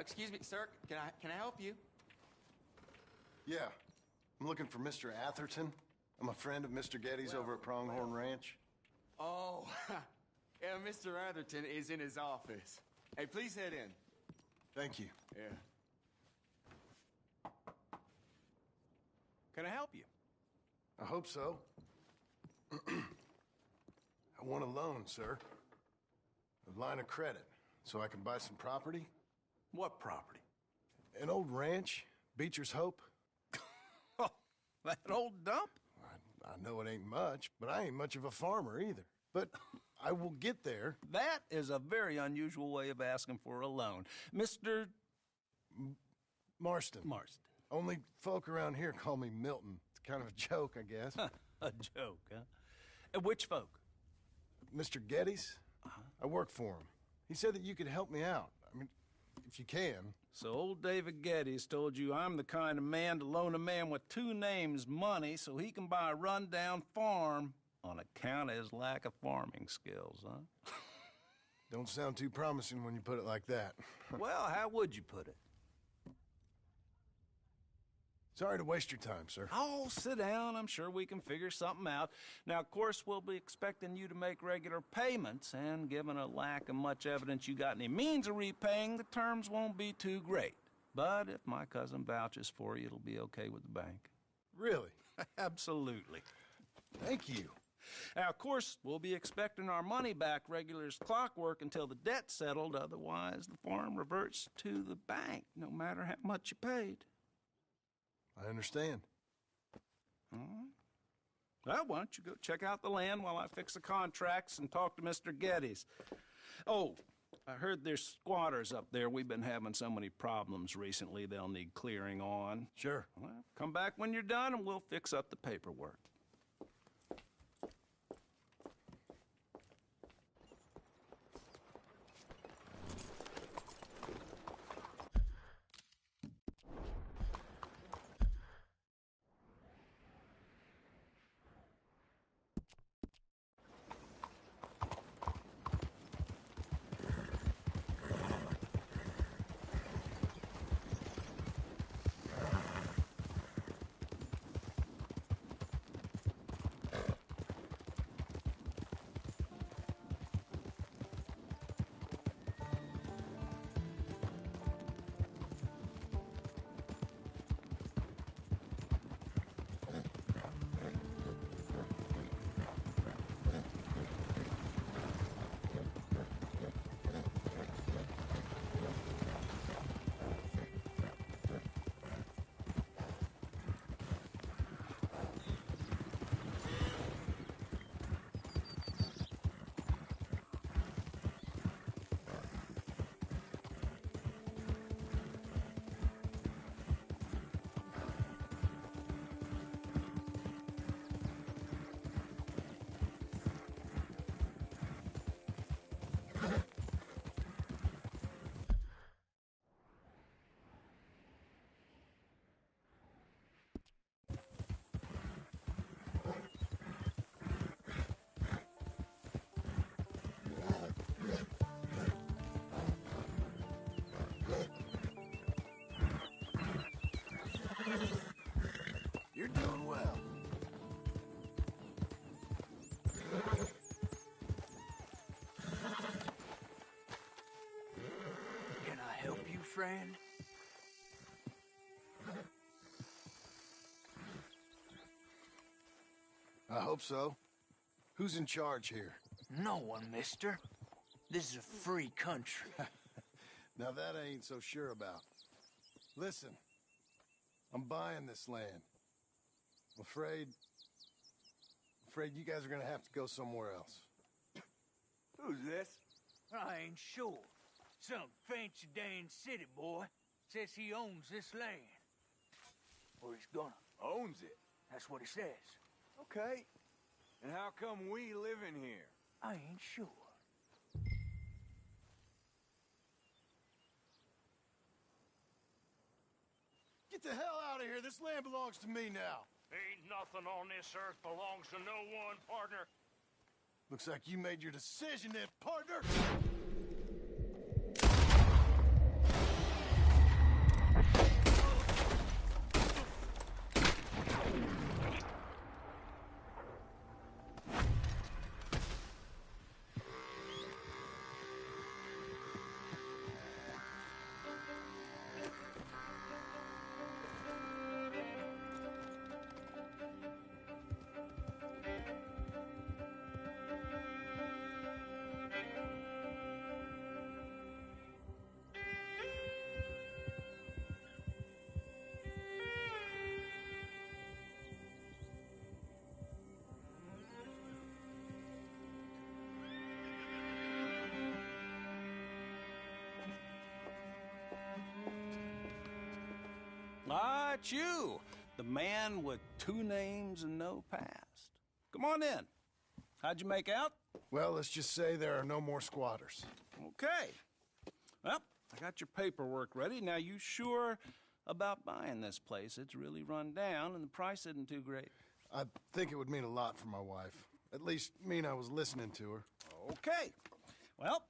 Excuse me, sir. Can I help you? Yeah. I'm looking for Mr. Atherton. I'm a friend of Mr. Getty's over at Pronghorn Ranch. Oh, yeah, Mr. Atherton is in his office. Hey, please head in. Thank you. Yeah. Can I help you? I hope so. I want a loan, sir. A line of credit, so I can buy some property. What property? An old ranch, Beecher's Hope. That old dump? I know it ain't much, but I ain't much of a farmer either. But I will get there. That is a very unusual way of asking for a loan. Mr. Marston. Marston. Only folk around here call me Milton. It's kind of a joke, I guess. A joke, huh? And which folk? Mr. Getty's? I work for him. He said that you could help me out. I mean, if you can. So old David Getty's told you I'm the kind of man to loan a man with two names money so he can buy a rundown farm on account of his lack of farming skills, huh? Don't sound too promising when you put it like that. Well, how would you put it? Sorry to waste your time, sir. Oh, sit down. I'm sure we can figure something out. Now, of course, we'll be expecting you to make regular payments, and given a lack of much evidence you got any means of repaying, the terms won't be too great. But if my cousin vouches for you, it'll be okay with the bank. Really? Absolutely. Thank you. Now, of course, we'll be expecting our money back regular as clockwork until the debt's settled. Otherwise, the farm reverts to the bank, no matter how much you paid. I understand. All right. Well, why don't you go check out the land while I fix the contracts and talk to Mr. Getty's. Oh, I heard there's squatters up there. We've been having so many problems recently, they'll need clearing on. Sure. Well, come back when you're done and we'll fix up the paperwork. You're doing well. Can I help you, friend? I hope so. Who's in charge here? No one, mister. This is a free country. Now that I ain't so sure about. Listen, I'm buying this land. I'm afraid you guys are gonna have to go somewhere else. Who's this? I ain't sure. Some fancy Dan city boy says he owns this land. Or he's gonna. Owns it. That's what he says. Okay. And how come we live in here? I ain't sure. Get the hell out of here! This land belongs to me now! Ain't nothing on this earth belongs to no one, partner. Looks like you made your decision then, partner! got you, the man with 2 names and no past. Come on in. How'd you make out? Well, let's just say there are no more squatters. Okay. Well, I got your paperwork ready. Now, you sure about buying this place? It's really run down, and the price isn't too great. I think it would mean a lot for my wife. At least mean I was listening to her. Okay. Well,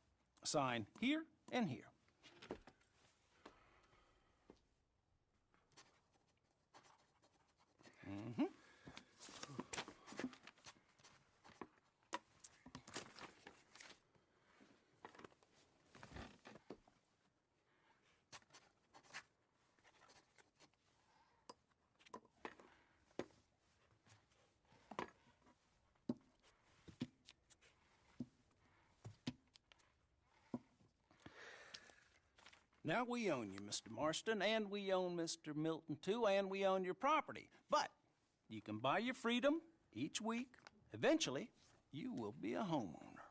sign here and here. Mm-hmm. Now, we own you, Mr. Marston, and we own Mr. Milton, too, and we own your property. But you can buy your freedom each week. Eventually, you will be a homeowner.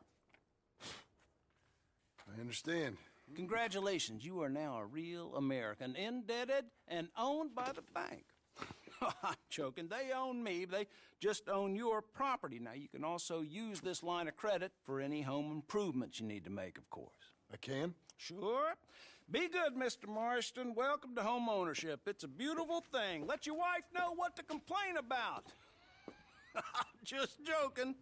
I understand. Congratulations, you are now a real American, indebted and owned by the bank. I'm joking. They own me. They just own your property. Now, you can also use this line of credit for any home improvements you need to make, of course. I can? Sure. Be good, Mr. Marston. Welcome to home ownership. It's a beautiful thing. Let your wife know what to complain about. Just joking.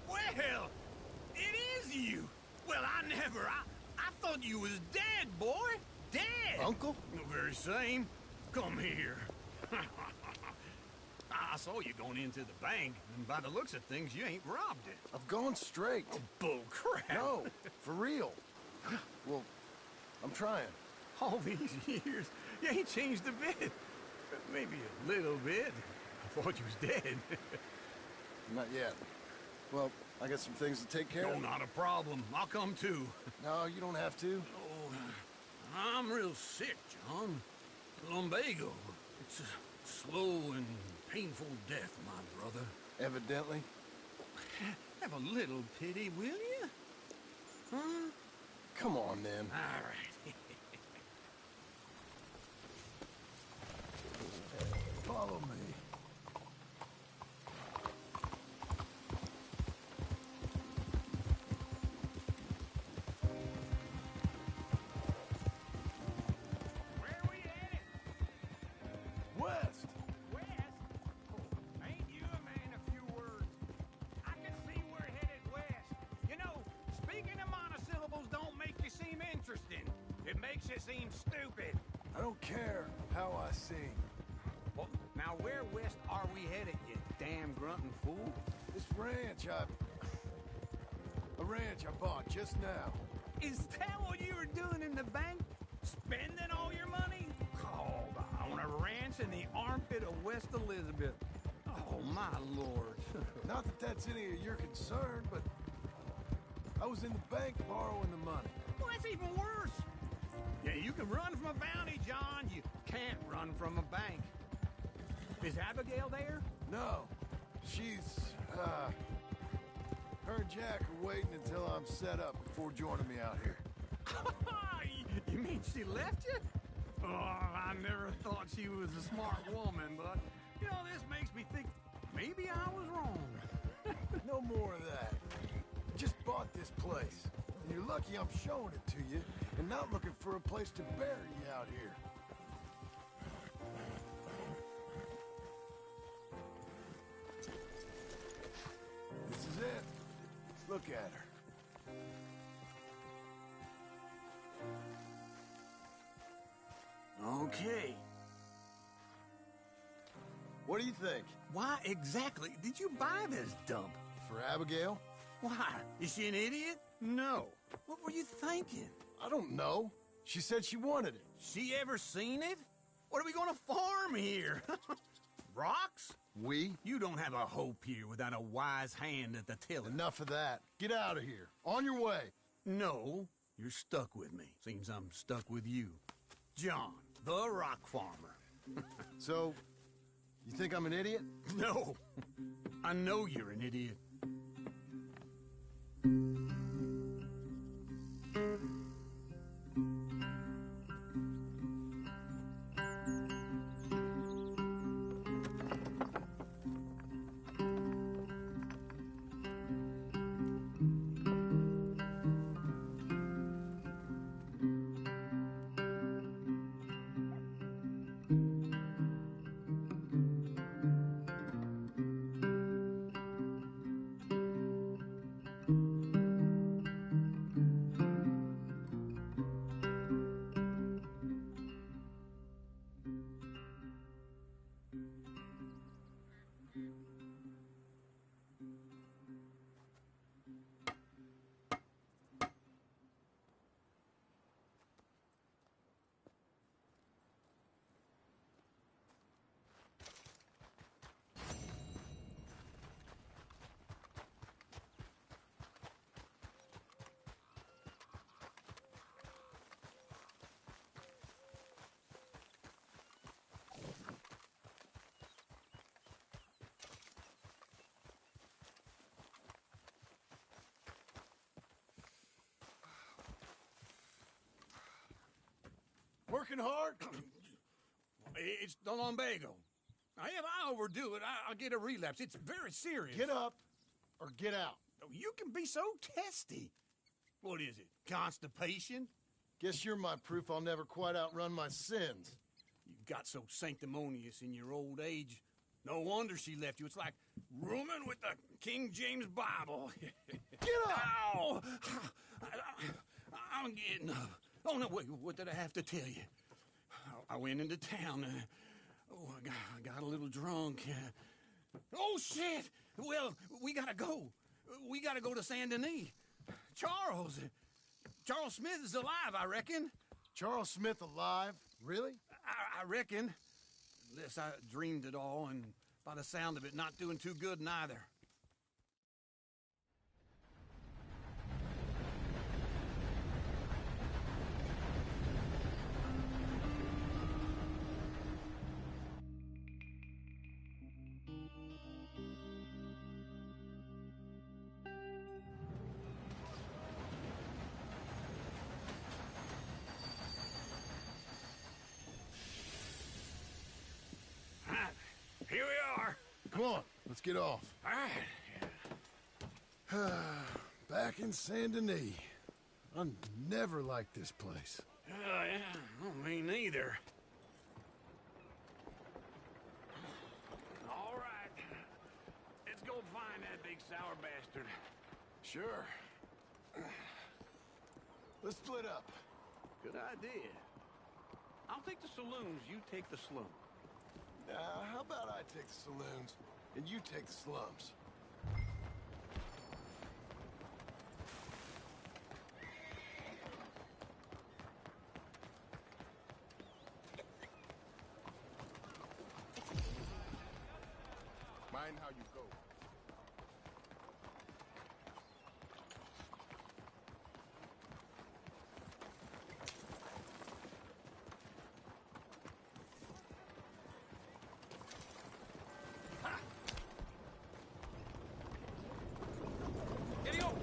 Well, it is you. Well, I thought you was dead, boy. Dead. Uncle? The very same. Come here. I saw you going into the bank, and by the looks of things, you ain't robbed it. I've gone straight. Bull crap. No, for real. Well, I'm trying. All these years, you ain't changed a bit. Maybe a little bit. I thought you was dead. Not yet. Well, I got some things to take care No, of. not a problem. I'll come too. No, you don't have to. Oh, I'm real sick, John. Lumbago. It's a slow and painful death, my brother. Evidently. Have a little pity, will you? Huh? Come on, then. All right. Follow me. Where we headed? West! West? Oh, ain't you a man of few words? I can see we're headed west. You know, speaking of monosyllables don't make you seem interesting. It makes you seem stupid. I don't care how I sing. Well, now where west are we headed, you damn grunting fool? This ranch I bought just now. Is that what you were doing in the bank? Spending all your money? Oh, on a ranch in the armpit of West Elizabeth. Oh, my lord. Not that that's any of your concern, but I was in the bank borrowing the money. Well, that's even worse. Yeah, you can run from a bounty, John. You can't run from a bank. Is Abigail there? No, she's, her and Jack are waiting until I'm set up before joining me out here. You mean she left you? Oh, I never thought she was a smart woman, but, you know, this makes me think maybe I was wrong. No more of that. Just bought this place, and you're lucky I'm showing it to you and not looking for a place to bury you out here. This is it. Look at her. Okay. What do you think? Why exactly did you buy this dump? For Abigail? Why? Is she an idiot? No. What were you thinking? I don't know. She said she wanted it. She ever seen it? What are we gonna farm here? Rocks? We? You don't have a hope here without a wise hand at the tiller. Enough of that. Get out of here. On your way. No, you're stuck with me. Seems I'm stuck with you. John, the rock farmer. So, you think I'm an idiot? No, I know you're an idiot. working hard? It's the lumbago. Now, if I overdo it, I'll get a relapse. It's very serious. Get up or get out. You can be so testy. What is it, constipation? Guess you're my proof I'll never quite outrun my sins. You got so sanctimonious in your old age. No wonder she left you. It's like rooming with the King James Bible. Get up! Ow! I'm getting up. Oh, no, wait, what did I have to tell you? I went into town. I got a little drunk. Oh, shit! Well, we gotta go. We gotta go to Saint Denis. Charles Smith is alive, I reckon. Charles Smith alive? Really? I reckon. Unless I dreamed it all, and by the sound of it, not doing too good neither. Here we are. Come on, let's get off. All right. Back in Saint Denis. I never liked this place. Yeah, oh, me neither. All right. Let's go find that big sour bastard. Sure. Let's split up. Good idea. I'll take the saloons, you take the slum. How about I take the saloons and you take the slums? Mind how you go. Idiot!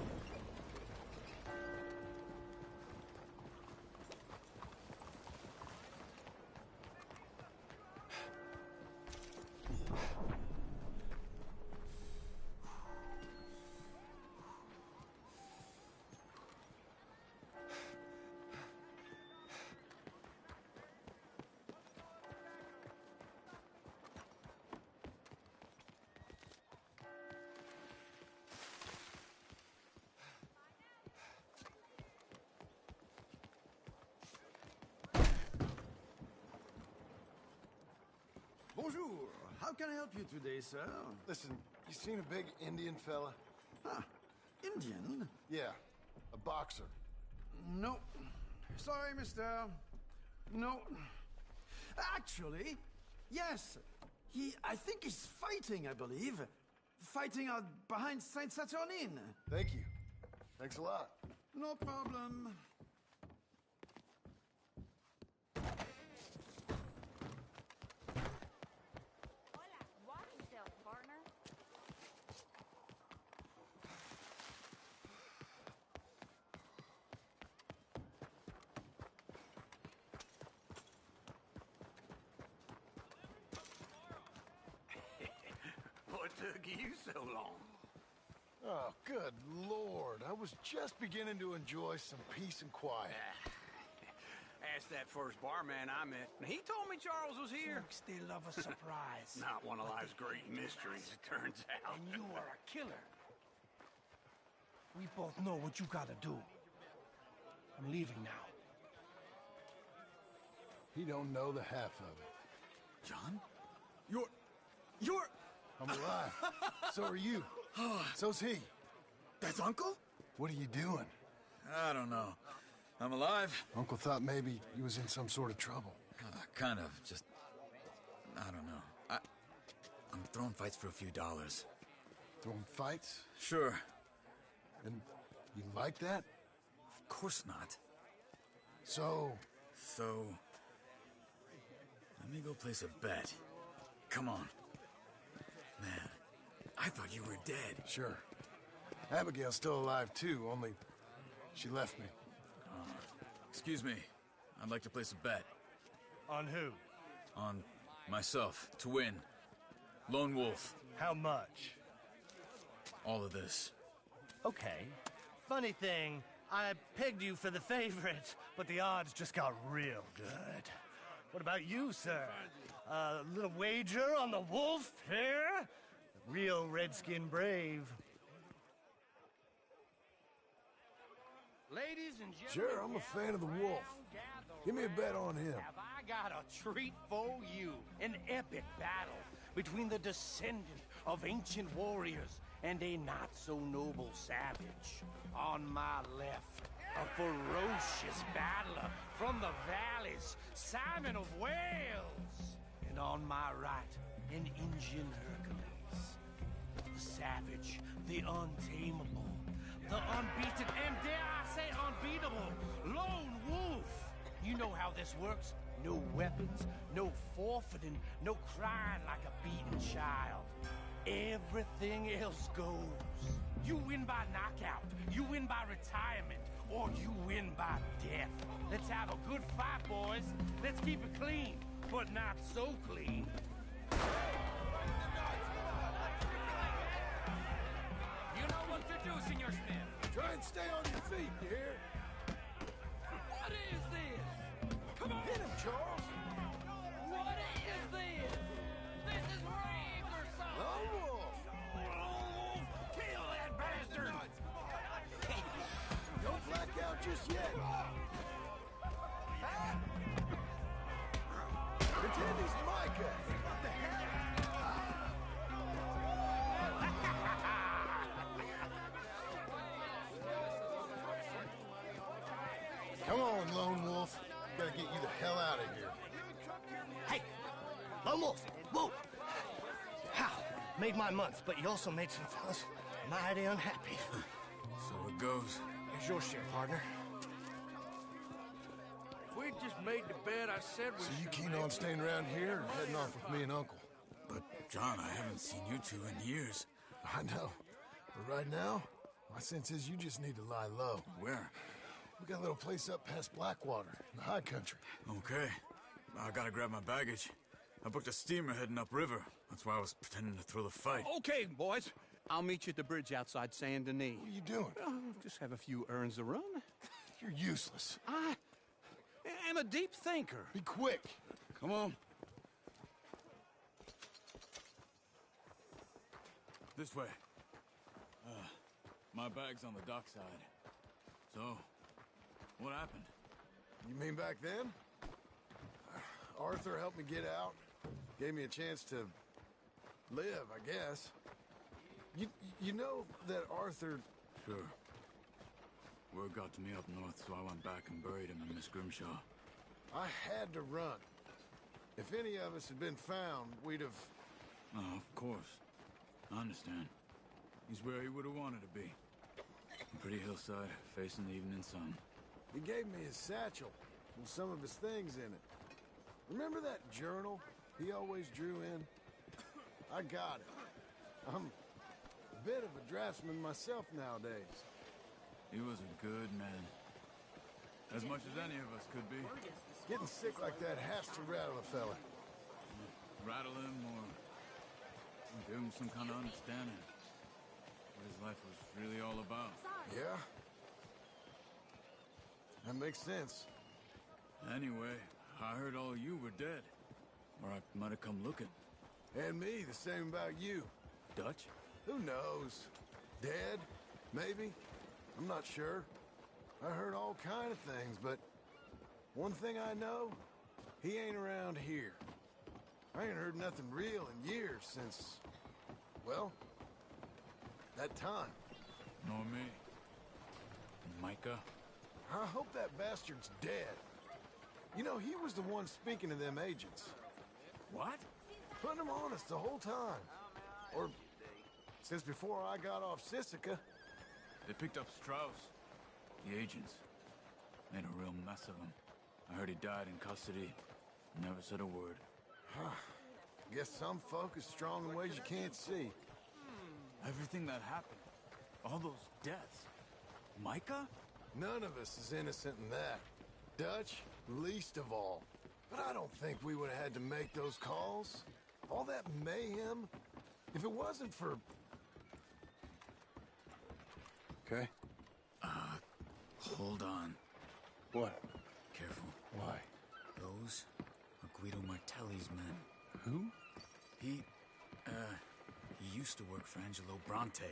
Bonjour. How can I help you today, sir? Listen, you seen a big Indian fella? Ah, Indian? Yeah, a boxer. No. Sorry, mister. No. Actually, yes. I think he's fighting, I believe. Fighting out behind Saint Saturnin. Thank you. Thanks a lot. No problem. Hola, watch yourself, partner. What took you so long? Oh, good Lord. I was just beginning to enjoy some peace and quiet. Asked that first barman I met. He told me Charles was here. Folks, they love a surprise. Not one of life's great mysteries, it turns out. And you are a killer. We both know what you gotta do. I'm leaving now. He don't know the half of it. John? You're... I'm alive. So are you. So's he. That's Uncle? What are you doing? I don't know. I'm alive. Uncle thought maybe he was in some sort of trouble. Kind of. Just... I don't know. I'm throwing fights for a few dollars. Throwing fights? Sure. And you like that? Of course not. So... So... Let me go place a bet. Come on. Man, I thought you were dead. Sure. Abigail's still alive, too, only she left me. Excuse me. I'd like to place a bet. On who? On myself, to win. Lone Wolf. How much? All of this. Okay. Funny thing, I pegged you for the favorite, but the odds just got real good. What about you, sir? A little wager on the wolf here? Real redskin brave. Ladies and gentlemen, Sure, I'm a fan of the wolf. Give me a bet on him. have I got a treat for you. An epic battle between the descendant of ancient warriors and a not-so-noble savage. On my left, a ferocious battler from the valleys, Simon of Wales. And on my right, an Indian Hercules. The savage, the untamable, the unbeaten, and dare I say unbeatable, Lone Wolf. You know how this works. No weapons, no forfeiting, no crying like a beaten child. Everything else goes. You win by knockout, you win by retirement, or you win by death. Let's have a good fight, boys. Let's keep it clean, but not so clean. You know what to do, Senor Smith. Try and stay on your feet, you hear? What is this? Come on! Hit him, Charles! What is this? This is rape or something! Lone Wolf! Kill that bastard! Don't black out just yet. Pretend he's Micah. What the hell? Come on, Lone Wolf. Gotta get you the hell out of here. Hey! Lone Wolf! Whoa! How? Made my month, but you also made some fellas mighty unhappy. So it goes. Here's your share, partner. If we'd just made the bet I said we So you should keen on staying around here or heading off with me and Uncle? But, John, I haven't seen you two in years. I know. But right now, my sense is you just need to lie low. Where? We got a little place up past Blackwater, in the high country. Okay. I gotta grab my baggage. I booked a steamer heading upriver. That's why I was pretending to throw the fight. Okay, boys. I'll meet you at the bridge outside Saint Denis. What are you doing? Just have a few errands to run. You're useless. I am a deep thinker. Be quick. Come on. This way. My bag's on the dockside. So, what happened? You mean back then? Arthur helped me get out. Gave me a chance to live, I guess. You know that Arthur... Sure. Word got to me up north, so I went back and buried him in Miss Grimshaw. I had to run. If any of us had been found, we'd have... Oh, of course. I understand. He's where he would have wanted to be. A pretty hillside, facing the evening sun. He gave me his satchel with some of his things in it. Remember that journal he always drew in? I got it. I'm a bit of a draftsman myself nowadays. He was a good man. As much as any of us could be. Getting sick like that has to rattle a fella. Rattle him or give him some kind of understanding. What his life was really all about. Yeah? That makes sense. Anyway, I heard all you were dead. Or I might have come looking. And me, the same about you. Dutch? Who knows? Dead? Maybe? I'm not sure. I heard all kind of things, but one thing I know, he ain't around here. I ain't heard nothing real in years since, well, that time. Nor me. Micah? I hope that bastard's dead. You know, he was the one speaking to them agents. What? Putting them on us the whole time. Or since before I got off Sisika. They picked up Strauss. The agents. Made a real mess of him. I heard he died in custody. Never said a word. Guess some folk is strong in ways you can't see. Everything that happened. All those deaths. Micah? None of us is innocent in that. Dutch, least of all. But I don't think we would have had to make those calls. All that mayhem. If it wasn't for... Okay? Hold on. What? Careful. Why? Those are Guido Martelli's men. Who? He used to work for Angelo Bronte.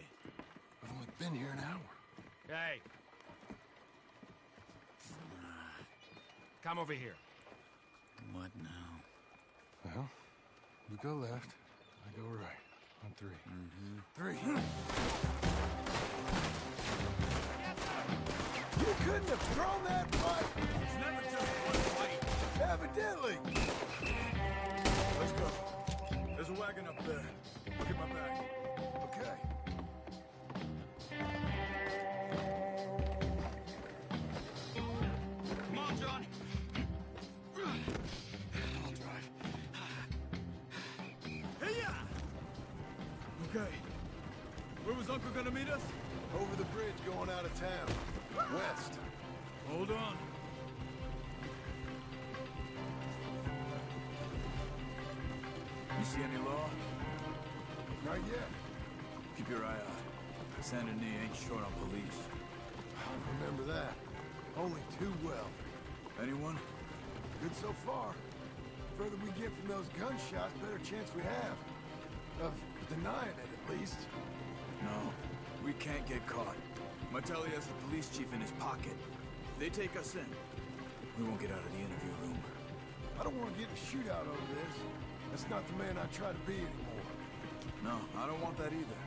I've only been here an hour. Hey. Come over here. What now? Well, you go left, I go right. On three. Three. You couldn't have thrown that fight! It's never just one fight. Evidently! Let's go. There's a wagon up there. Look at my back. Okay. Come on, John. I'll drive. Hey-ya! Okay. Where was Uncle gonna meet us? Over the bridge going out of town. West. Hold on. You see any law? Not yet. Keep your eye out. Saint Denis ain't short on police. I remember that. Only too well. Anyone? Good so far. Further we get from those gunshots, better chance we have. Of denying it, at least. No. We can't get caught. Martelli has the police chief in his pocket. If they take us in, we won't get out of the interview room. I don't want to get in a shootout over this. That's not the man I try to be anymore. No, I don't want that either.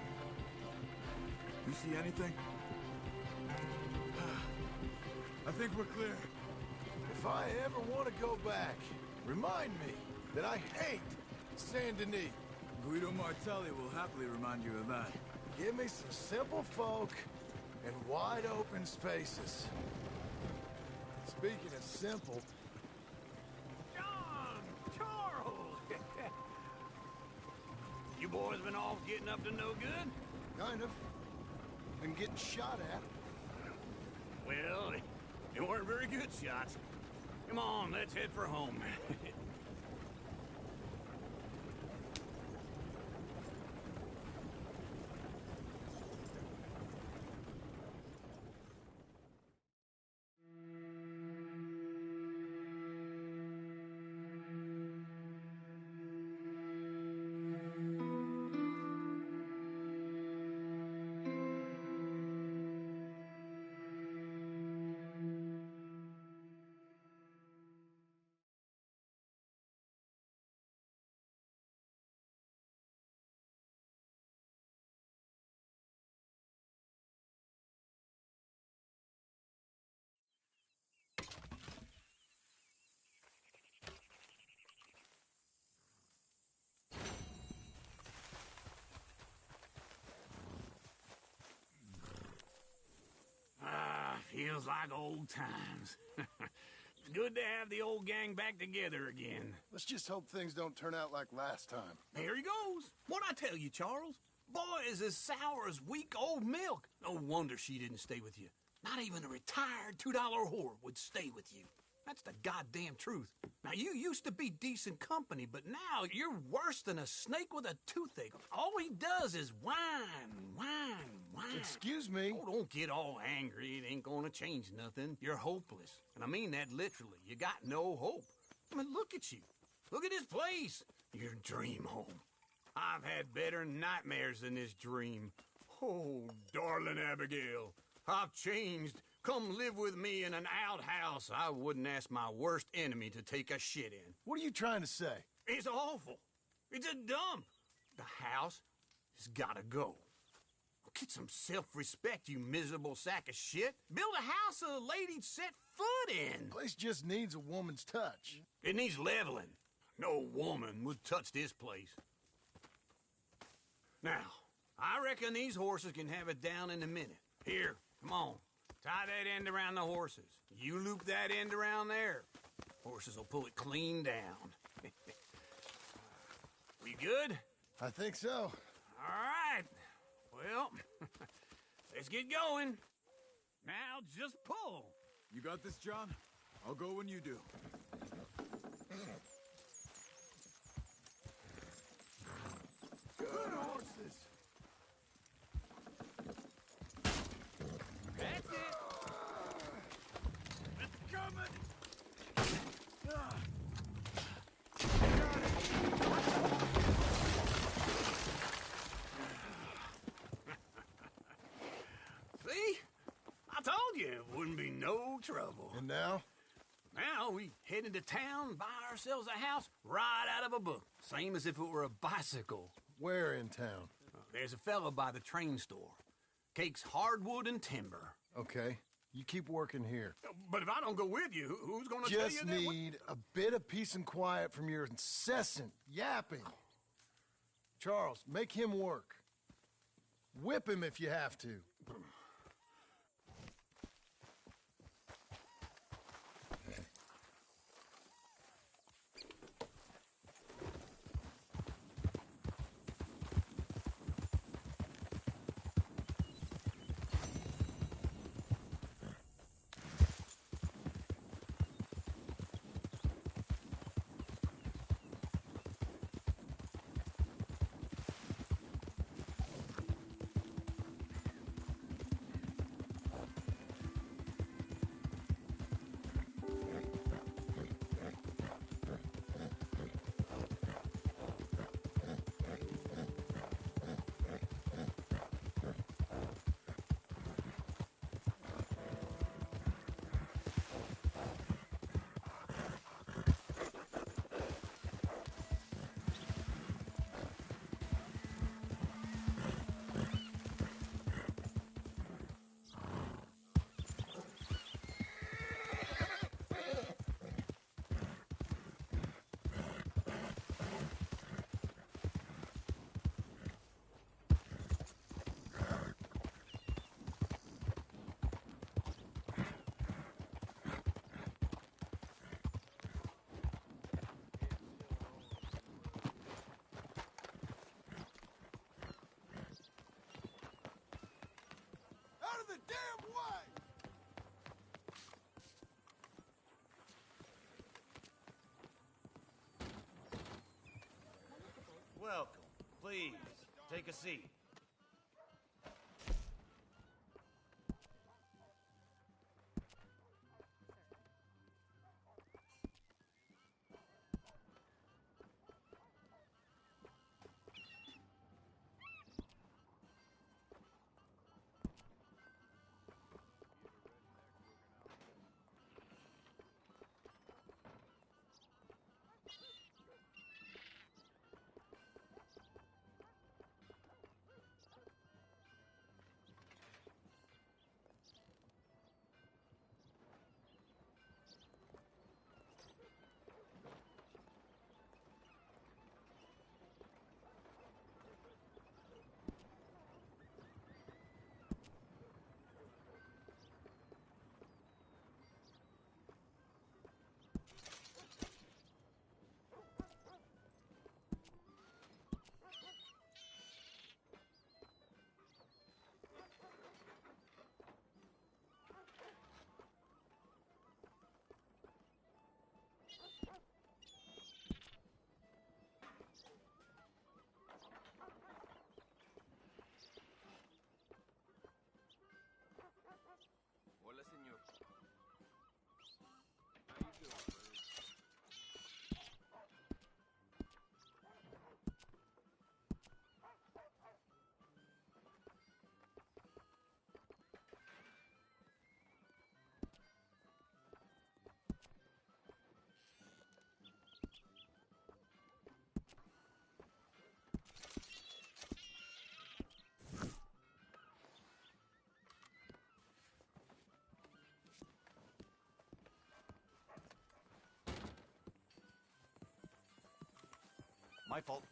You see anything? I think we're clear. If I ever want to go back, remind me that I hate Saint Denis. Guido Martelli will happily remind you of that. Give me some simple folk and wide open spaces. Speaking of simple, John! Charles! You boys been off getting up to no good? kind of. Been getting shot at. Well, they weren't very good shots. Come on, let's head for home. Feels like old times. It's good to have the old gang back together again. Let's just hope things don't turn out like last time. There he goes. What'd I tell you, Charles? Boy is as sour as week-old milk. No wonder she didn't stay with you. Not even a retired $2 whore would stay with you. That's the goddamn truth. Now, you used to be decent company, but now you're worse than a snake with a toothache. All he does is whine, whine, whine. Excuse me? Oh, don't get all angry. It ain't gonna change nothing. You're hopeless. And I mean that literally. You got no hope. I mean, look at you. Look at this place. Your dream home. I've had better nightmares than this dream. Oh, darling Abigail, I've changed. Come live with me in an outhouse I wouldn't ask my worst enemy to take a shit in. What are you trying to say? It's awful. It's a dump. The house has gotta go. Get some self-respect, you miserable sack of shit. Build a house a lady'd set foot in. Place just needs a woman's touch. It needs leveling. No woman would touch this place. Now, I reckon these horses can have it down in a minute. Here, come on. Tie that end around the horses. You loop that end around there. Horses will pull it clean down. We good? I think so. All right. Well, let's get going. Now just pull. You got this, John? I'll go when you do. trouble. And now? Now we head into town, buy ourselves a house right out of a book. Same as if it were a bicycle. Where in town? There's a fella by the train store. Cakes hardwood and timber. Okay. You keep working here. But if I don't go with you, who's gonna tell you Just that? need a bit of peace and quiet from your incessant yapping. Charles, make him work. Whip him if you have to. Out of the damn way! Welcome. Please, take a seat. Hola, señor. My fault.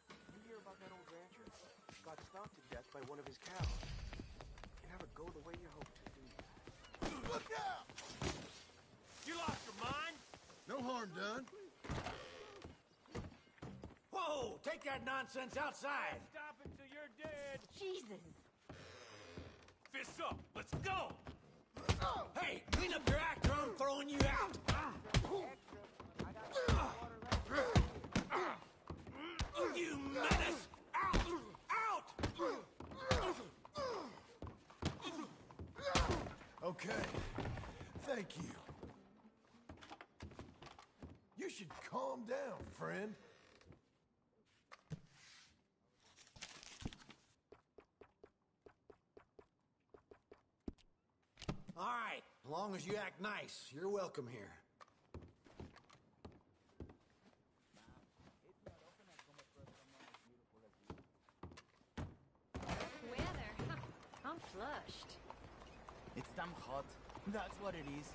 You hear about that old rancher? Got stomped to death by one of his cows. You never go the way you hope to, do you? Look out! You lost your mind? No harm done. Whoa! Take that nonsense outside! Stop until you're dead. Jesus. Fists up. Let's go. Hey, clean up your act or I'm throwing you out! You menace! Out! Out! Okay. Thank you. You should calm down, friend. All right, long as you act nice, you're welcome here. Weather. I'm flushed. It's damn hot. That's what it is.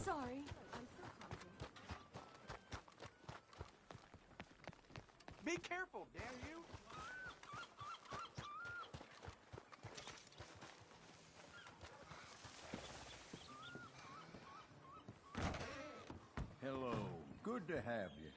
Sorry. I'm so clumsy. Be careful, damn you! Hello. Good to have you.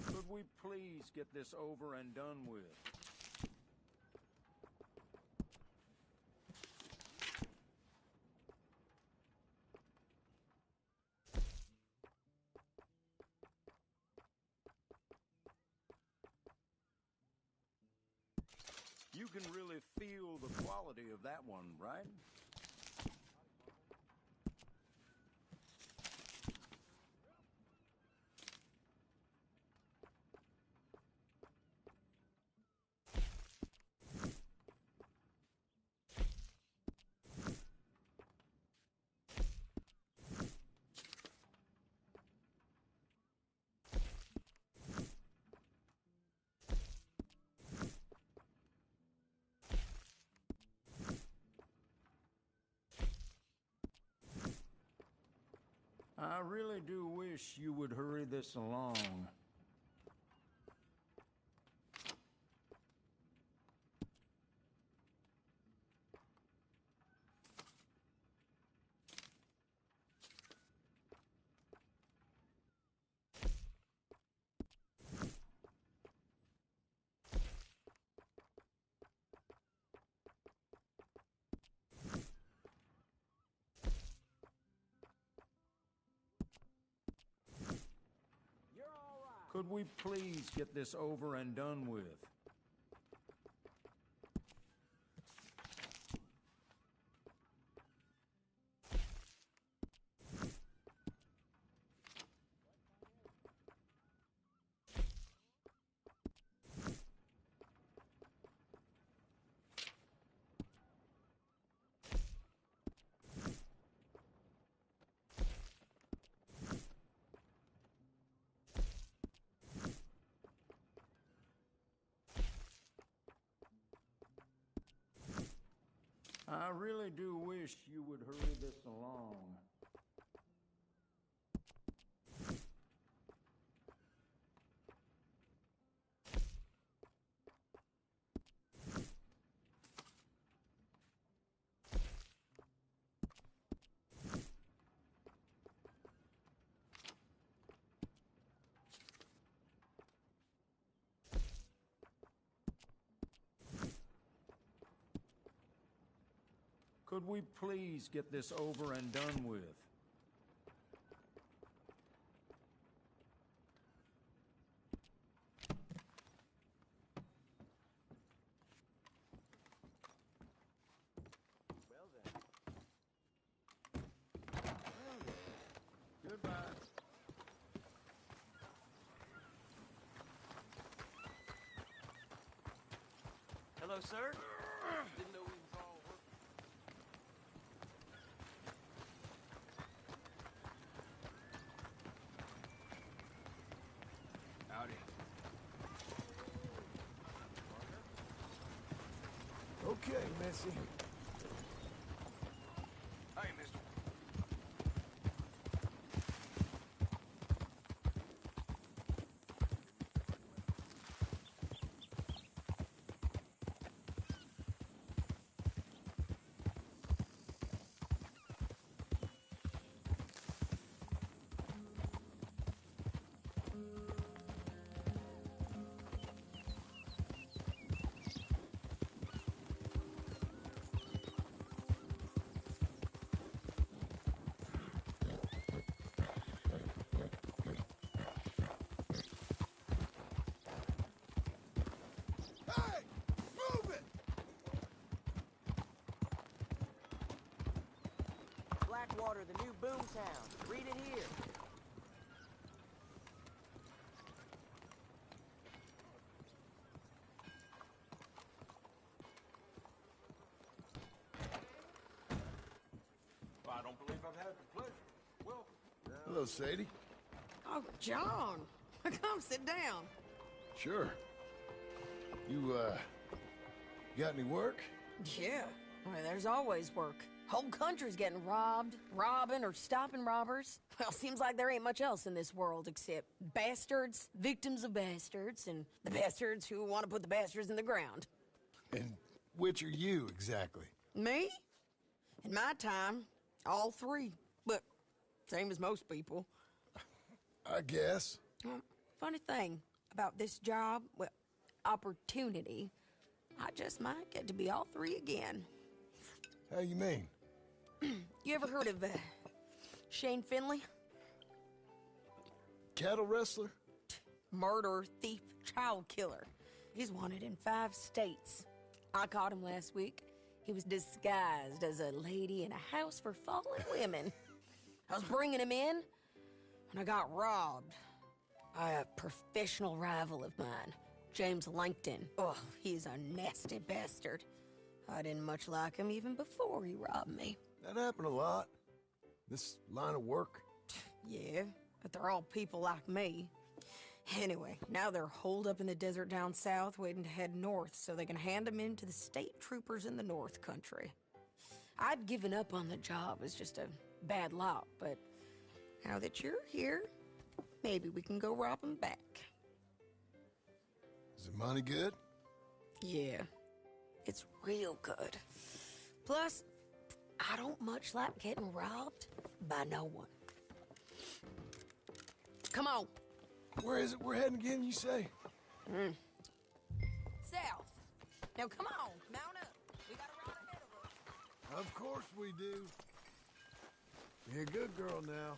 Could we please get this over and done with? You can really feel the quality of that one, right? I really do wish you would hurry this along. Could we please get this over and done with? I really do wish you would hurry this along. Could we please get this over and done with? Well then. Goodbye. Hello, sir. Didn't know we was all working. Howdy. Okay, Missy. Hey, mister. Water, the new boomtown. Read it here. Well, I don't believe I've had the pleasure. Welcome. Hello, Sadie. Oh, John. Come sit down. Sure. You, got any work? Yeah. Well, there's always work. Whole country's getting robbed, robbing, or stopping robbers. Well, seems like there ain't much else in this world except bastards, victims of bastards, and the bastards who want to put the bastards in the ground. And which are you, exactly? Me? In my time, all three. But same as most people. I guess. Funny thing about this job, well, opportunity, I just might get to be all three again. How you mean? You ever heard of Shane Finley? Cattle wrestler? Murderer, thief, child killer. He's wanted in 5 states. I caught him last week. He was disguised as a lady in a house for fallen women. I was bringing him in, and I got robbed by a professional rival of mine, James Langton. Oh, he's a nasty bastard. I didn't much like him even before he robbed me. That happened a lot. This line of work. Yeah, but they're all people like me. Anyway, now they're holed up in the desert down south waiting to head north so they can hand them in to the state troopers in the north country. I'd given up on the job as just a bad lot, but now that you're here, maybe we can go rob them back. Is the money good? Yeah, it's real good. Plus, I don't much like getting robbed by no one. Come on. Where is it we're heading again, you say? South. Now come on, mount up. We got a ride ahead of us. Of course we do. Be a good girl now.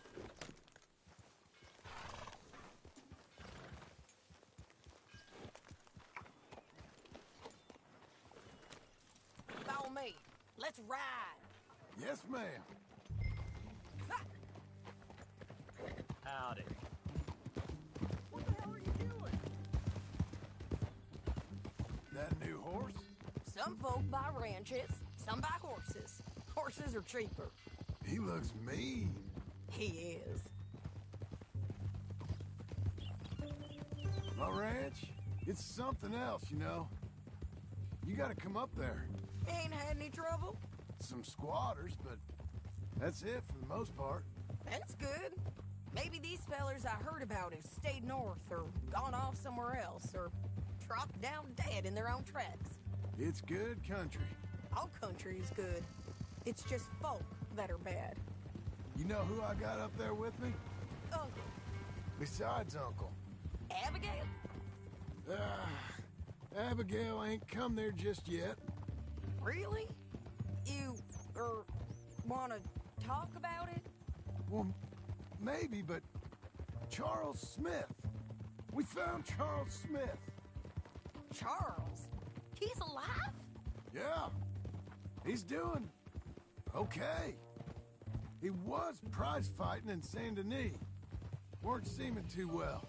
Follow me. Let's ride. Yes, ma'am. Howdy. What the hell are you doing? That new horse? Some folk buy ranches, some buy horses. Horses are cheaper. He looks mean. He is. My ranch, it's something else, you know. You gotta come up there. Ain't had any trouble? Some squatters, but that's it for the most part. That's good. Maybe these fellers I heard about have stayed north or gone off somewhere else or dropped down dead in their own tracks. It's good country. All country is good. It's just folk that are bad. You know who I got up there with me? Uncle. Besides Uncle. Abigail? Abigail ain't come there just yet. Really? You, wanna talk about it? Well, maybe, but Charles Smith. We found Charles Smith. Charles? He's alive? Yeah. He's doing okay. He was prize fighting in Saint Denis. Weren't seeming too well.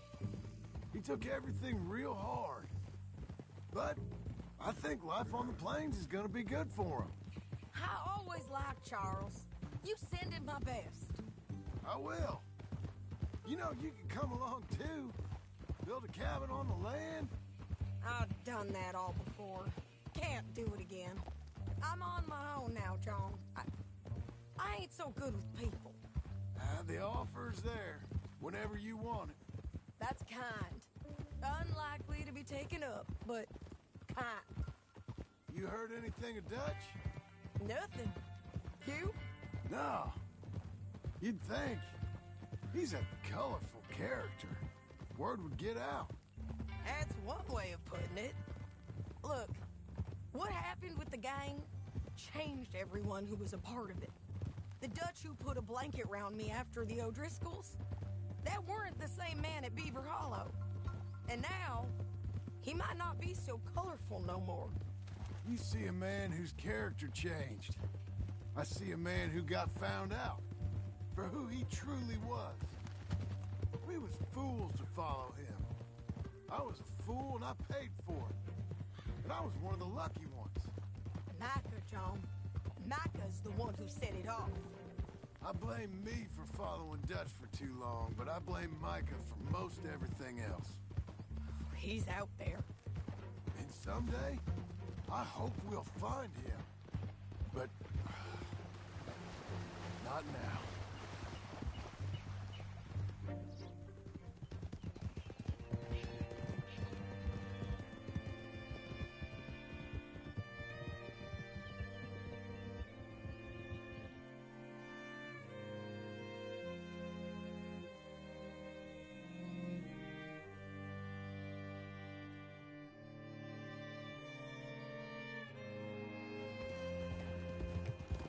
He took everything real hard. But I think life on the plains is gonna be good for him. I always liked Charles. You send him my best. I will. You know, you can come along too. Build a cabin on the land. I've done that all before. Can't do it again. I'm on my own now, John. I ain't so good with people. The offer's there whenever you want it. That's kind. Unlikely to be taken up, but kind. You heard anything of Dutch? Nothing. You? No. You'd think. He's a colorful character. Word would get out. That's one way of putting it. Look, what happened with the gang changed everyone who was a part of it. The Dutch who put a blanket round me after the O'Driscolls, that weren't the same man at Beaver Hollow. And now, he might not be so colorful no more. You see a man whose character changed. I see a man who got found out. for who he truly was. We was fools to follow him. I was a fool and I paid for it. And I was one of the lucky ones. Micah, John. Micah's the one who set it off. I blame me for following Dutch for too long, but I blame Micah for most everything else. He's out there. And someday, I hope we'll find him. But not now.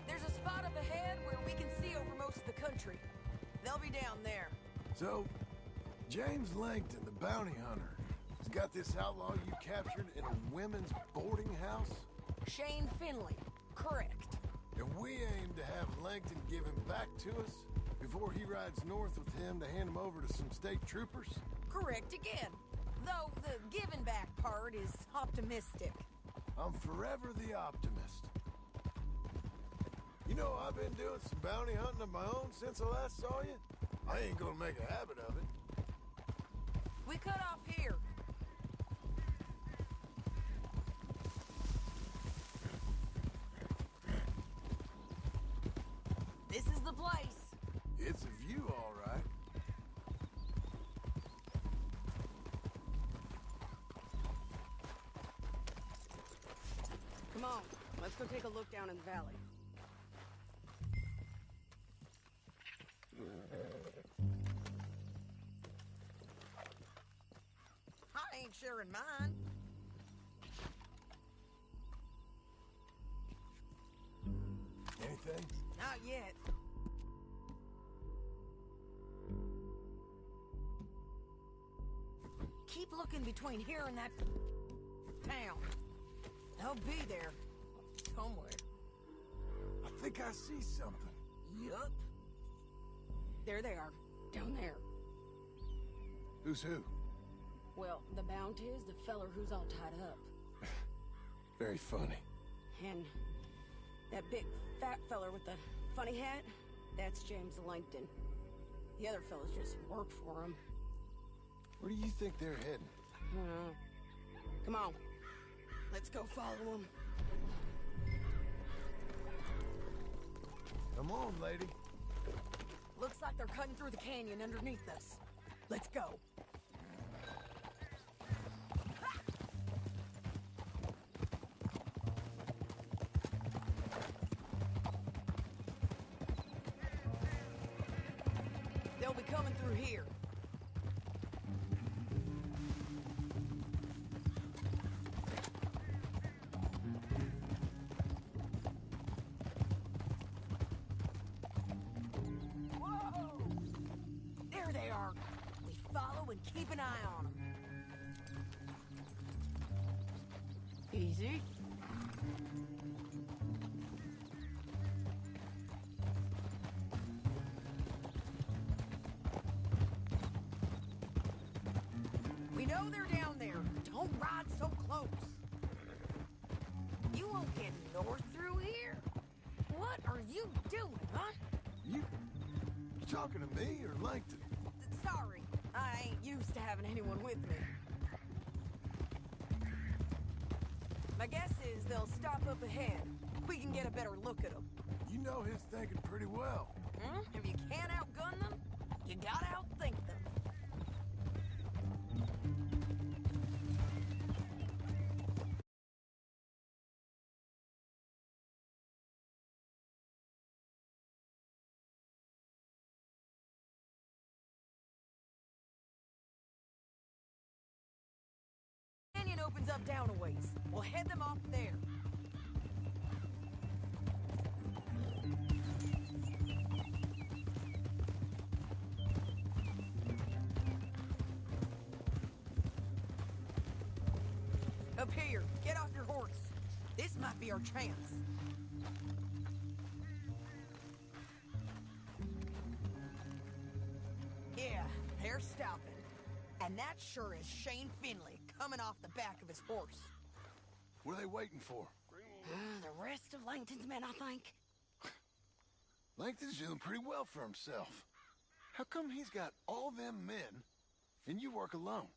There's a spot up ahead where we can see over most of the country. They'll be down there. So, James Langton, the bounty hunter, has got this outlaw you captured in a women's boarding house? Shane Finley. Correct. And we aim to have Langton give him back to us before he rides north with him to hand him over to some state troopers? Correct again. Though the giving back part is optimistic. I'm forever the optimist. You know, I've been doing some bounty hunting of my own since I last saw you. I ain't gonna make a habit of it. We cut off here. This is the place. It's a view, all right. Come on, let's go take a look down in the valley. I ain't sharing mine. Anything? Not yet. Keep looking between here and that town. They'll be there somewhere. I think I see something. Yup. There they are, down there. Who's who? Well, the Bounty is the feller who's all tied up. Very funny. And that big fat feller with the funny hat, that's James Langton. The other fellas just work for him. Where do you think they're heading? Come on. Let's go follow them. Come on, lady. Looks like they're cutting through the canyon underneath us. Let's go. They'll be coming through here. Whoa! There they are. We follow and keep an eye on them. Easy. We know they're down there. Don't ride so close. You won't get north through here? What are you doing, huh? You talking to me or Langton? Sorry, I ain't used to having anyone with me. My guess is they'll stop up ahead. We can get a better look at them. You know his thinking pretty well. If you can't outgun them, you gotta outthink them. Canyon opens up down a ways. We'll head them off there. Up here, get off your horse. This might be our chance. we're stopping. And that sure is Shane Finley coming off the back of his horse. What are they waiting for? The rest of Langton's men, I think. Langton's doing pretty well for himself. How come he's got all them men, and you work alone?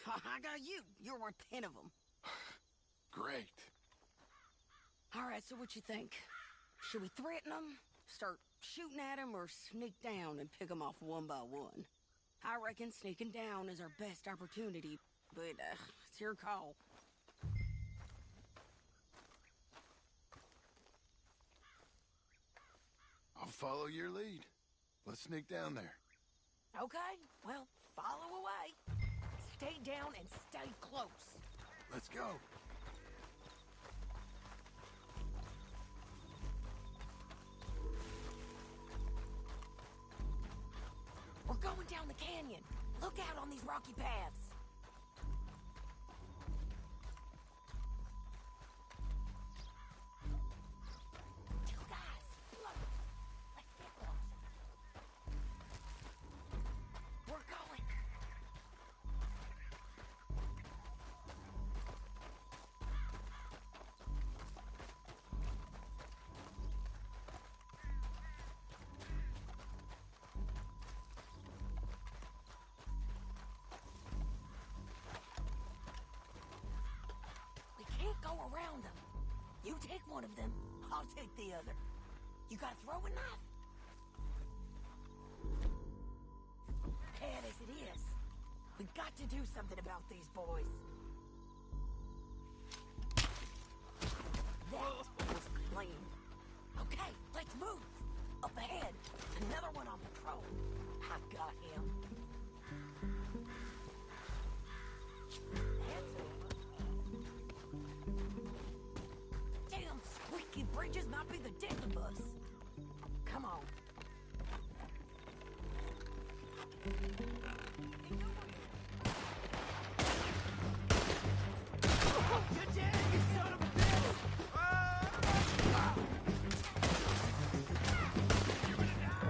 I got you. You're worth 10 of them. Great. All right, so what you think? Should we threaten them, start shooting at them, or sneak down and pick them off one by one? I reckon sneaking down is our best opportunity, but it's your call. I'll follow your lead. Let's sneak down there. Okay, well, follow away. Stay down and stay close. Let's go. We're going down the canyon. Look out on these rocky paths. Two guys. Look. Let's get closer. We're going. Go around them. You take one of them, I'll take the other. You got a throwing knife? Bad as it is, we got to do something about these boys. That was clean. Okay, let's move. Up ahead, another one on patrol. I've got him. That's over. Damn squeaky bridges might be the death of us. Come on. You're dead, you son of a bitch! You're gonna die,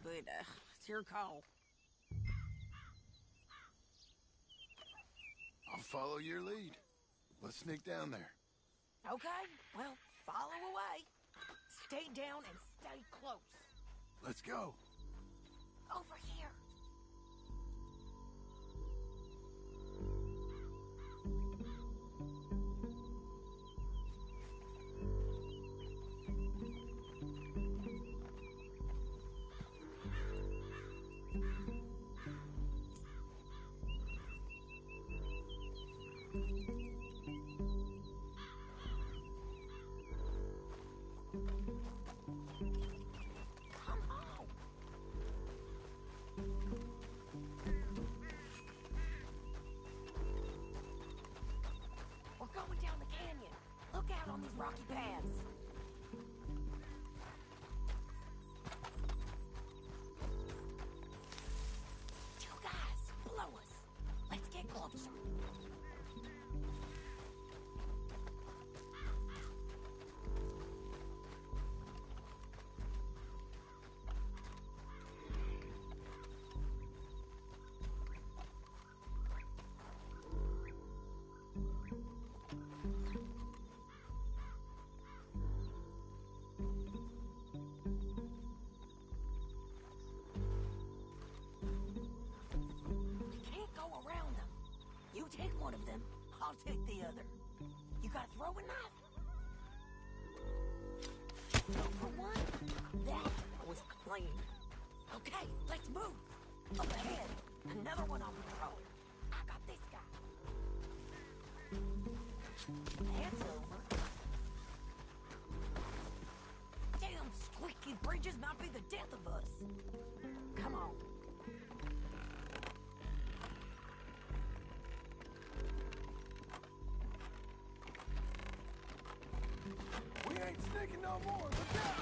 But, it's your call. I'll follow your lead. Let's sneak down there. Okay, well, follow away. Stay down and stay close. Let's go. Over here. Going down the canyon. Look out on these rocky paths. Two guys below us. Let's get closer. You take one of them, I'll take the other. You got a throwing knife? For one, that was clean. Okay, let's move. Up ahead, another one on patrol. I got this guy. That's over. Damn squeaky bridges might be the death of us. Come on. We ain't sneaking no more. Look out!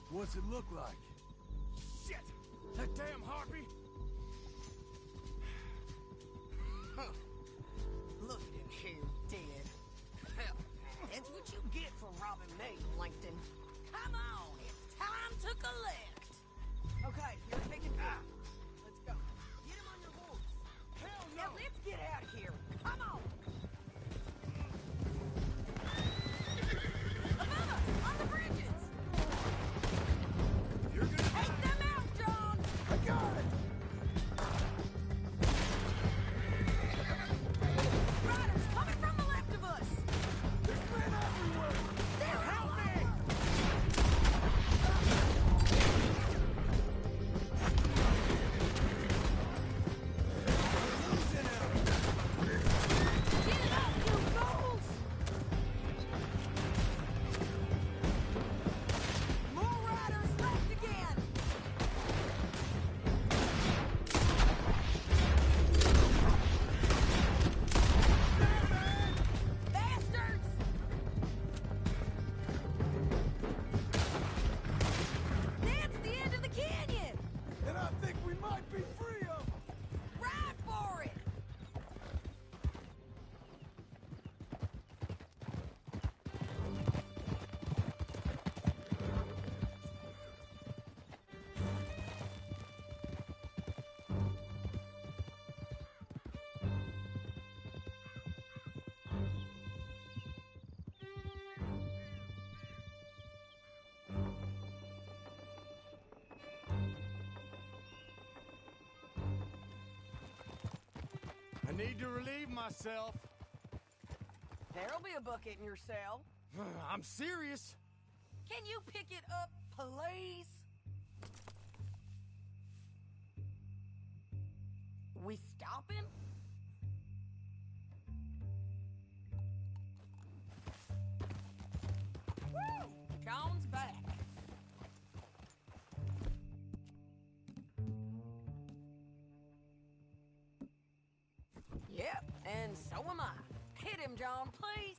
What's it look like? Shit! That damn harpy! Look at him here, dead. Hell, that's what you get for robbing me, Plankton. Come on, it's time to collect. Okay, you're taking food. Let's go. Get him on your horse. Hell no! Now let's get out of here. Come on. Above us, on the bridges. You're gonna take them out, John. I got it. Riders coming from the left of us. There's men everywhere. They're help me. need to relieve myself. There'll be a bucket in your cell. I'm serious. Can you pick it up, please? We stopping? Woo! John's back. Yep, and so am I. Hit him, John, please.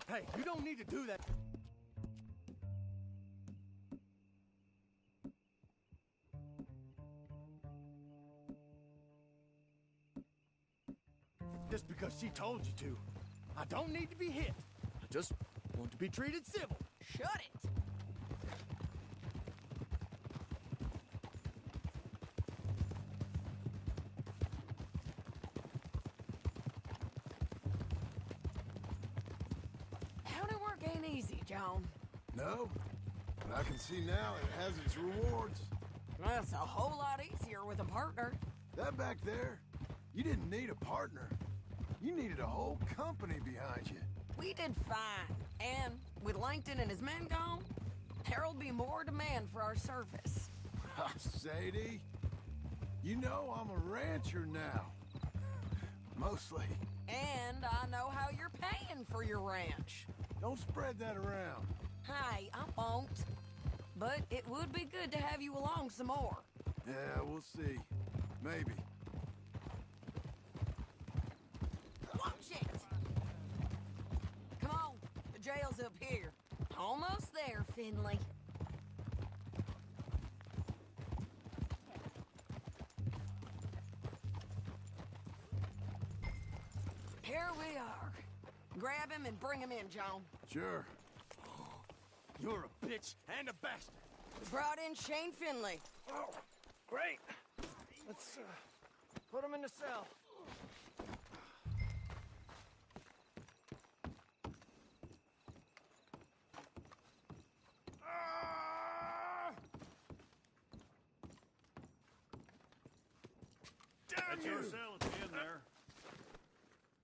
Hey, you don't need to do that. Just because she told you to. I don't need to be hit. I just want to be treated civil. Shut it. Howdy work ain't easy, John. No, but I can see now it has its rewards. That's a whole lot easier with a partner. That back there, you didn't need a partner. You needed a whole company behind you. We did fine. And with Langton and his men gone, there'll be more demand for our service. Sadie, you know I'm a rancher now. Mostly. And I know how you're paying for your ranch. Don't spread that around. Hey, I won't. But it would be good to have you along some more. Yeah, we'll see. Maybe. Watch it! Come on, the jail's up here. Almost there, Finley. Here we are. Grab him and bring him in, John. Sure. You're a bitch and a bastard. We brought in Shane Finley. Oh, great. Let's put him in the cell. That's your cell at the end there.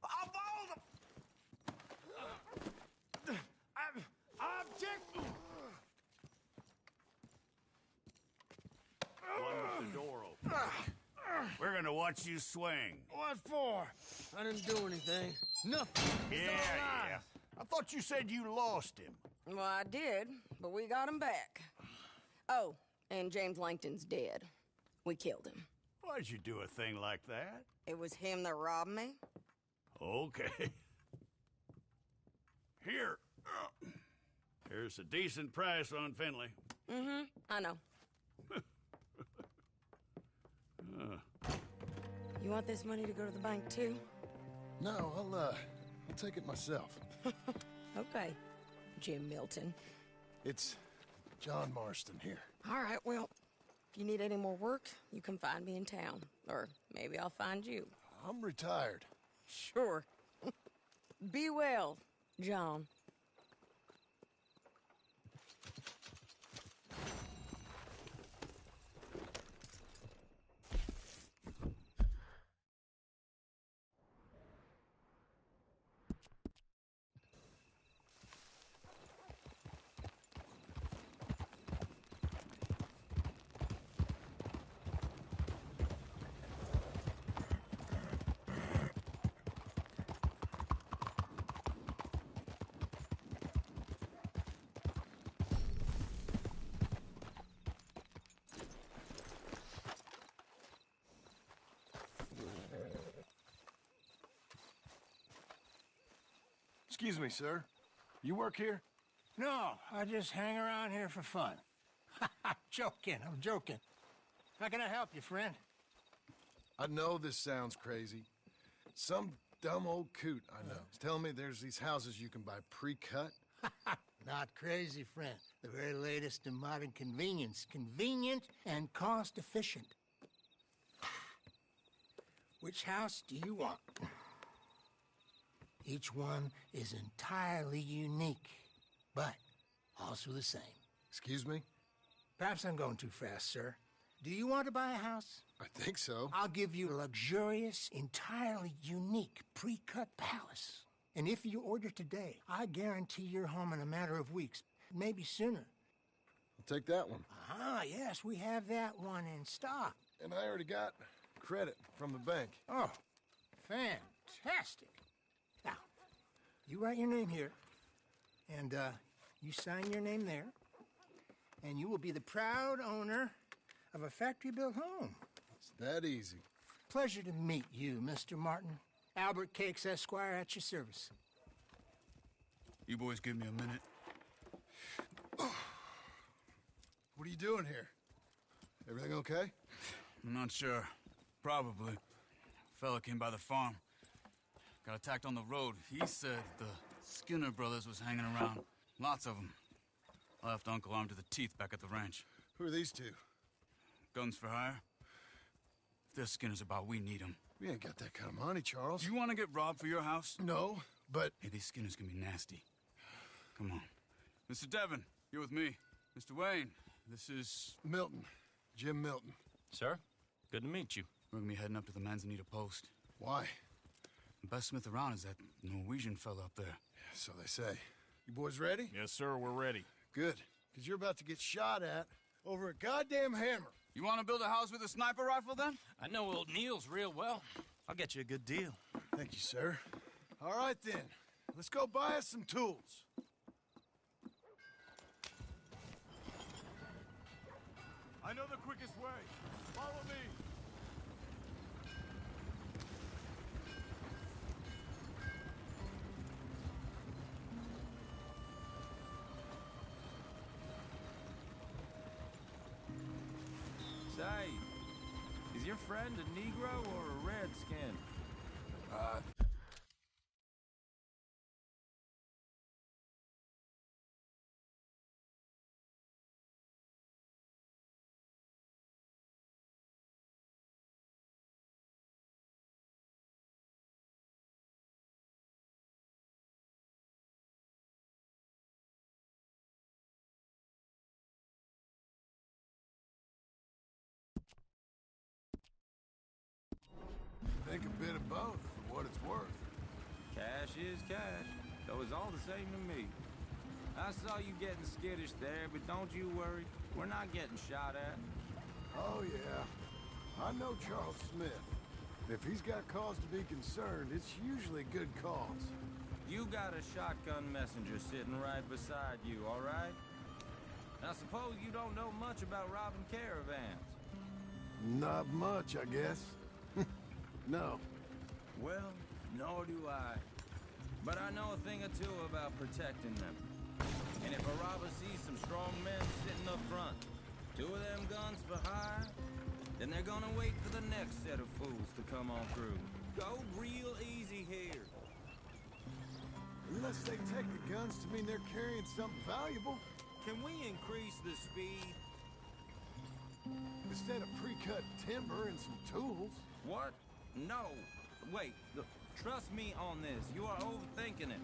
Of all the... I object... One with the door open. We're gonna watch you swing. What for? I didn't do anything. Nothing. Yeah. I thought you said you lost him. Well, I did, but we got him back. Oh, and James Langton's dead. We killed him. Why'd you do a thing like that? It was him that robbed me. Okay. Here. Here's a decent price on Finley. Mm-hmm, I know. You want this money to go to the bank, too? No, I'll take it myself. Okay, Jim Milton. It's John Marston here. All right, well, if you need any more work, you can find me in town. Or maybe I'll find you. I'm retired. Sure. Be well, John. Excuse me, sir. You work here? No, I just hang around here for fun. I'm joking. How can I help you, friend? I know this sounds crazy. Some dumb old coot I know is telling me there's these houses you can buy pre-cut. Not crazy, friend. The very latest in modern convenience. Convenient and cost-efficient. Which house do you want? Each one is entirely unique, but also the same. Excuse me? Perhaps I'm going too fast, sir. Do you want to buy a house? I think so. I'll give you a luxurious, entirely unique pre-cut palace. And if you order today, I guarantee you're home in a matter of weeks, maybe sooner. I'll take that one. Ah, yes, we have that one in stock. And I already got credit from the bank. Oh, fantastic. Now, you write your name here, and you sign your name there, and you will be the proud owner of a factory-built home. It's that easy. Pleasure to meet you, Mr. Martin. Albert Cakes, Esquire, at your service. You boys give me a minute. What are you doing here? Everything okay? I'm not sure. Probably. Fella came by the farm. Got attacked on the road. He said the Skinner brothers was hanging around. Lots of them. I left Uncle armed to the teeth back at the ranch. Who are these two? Guns for hire. If they're Skinner's about, we need them. We ain't got that kind of money, Charles. Do you want to get robbed for your house? No, but... Hey, these Skinners can be nasty. Come on. Mr. Devon, you're with me. Mr. Wayne, this is... Milton. Jim Milton. Sir, good to meet you. We're gonna be heading up to the Manzanita post. Why? The best smith around is that Norwegian fella up there. So they say. You boys ready? Yes, sir, we're ready. Good, because you're about to get shot at over a goddamn hammer. You want to build a house with a sniper rifle, then? I know old Neil's real well. I'll get you a good deal. Thank you, sir. All right, then. Let's go buy us some tools. I know the quickest way. Follow me. Say, is your friend a Negro or a Redskin? Think a bit of both, for what it's worth. Cash is cash, though it's all the same to me. I saw you getting skittish there, but don't you worry. We're not getting shot at. Oh, yeah. I know Charles Smith. If he's got cause to be concerned, it's usually a good cause. You got a shotgun messenger sitting right beside you, all right? I suppose you don't know much about robbing caravans. Not much, I guess. No. Well, nor do I. But I know a thing or two about protecting them. And if a robber sees some strong men sitting up front, 2 of them guns for hire, then they're gonna wait for the next set of fools to come on through. Go real easy here. Unless they take the guns to mean they're carrying something valuable. Can we increase the speed? Instead of pre-cut timber and some tools. What? No. Wait, look, trust me on this. You are overthinking it.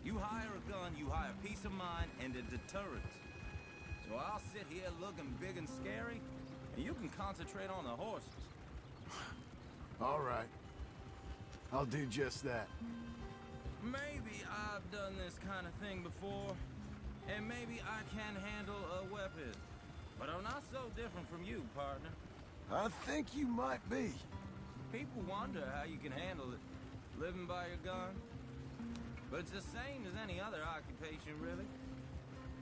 You hire a gun, you hire peace of mind and a deterrent. So I'll sit here looking big and scary, and you can concentrate on the horses. All right. I'll do just that. Maybe I've done this kind of thing before, and maybe I can handle a weapon. But I'm not so different from you, partner. I think you might be. People wonder how you can handle it, living by your gun. But it's the same as any other occupation, really.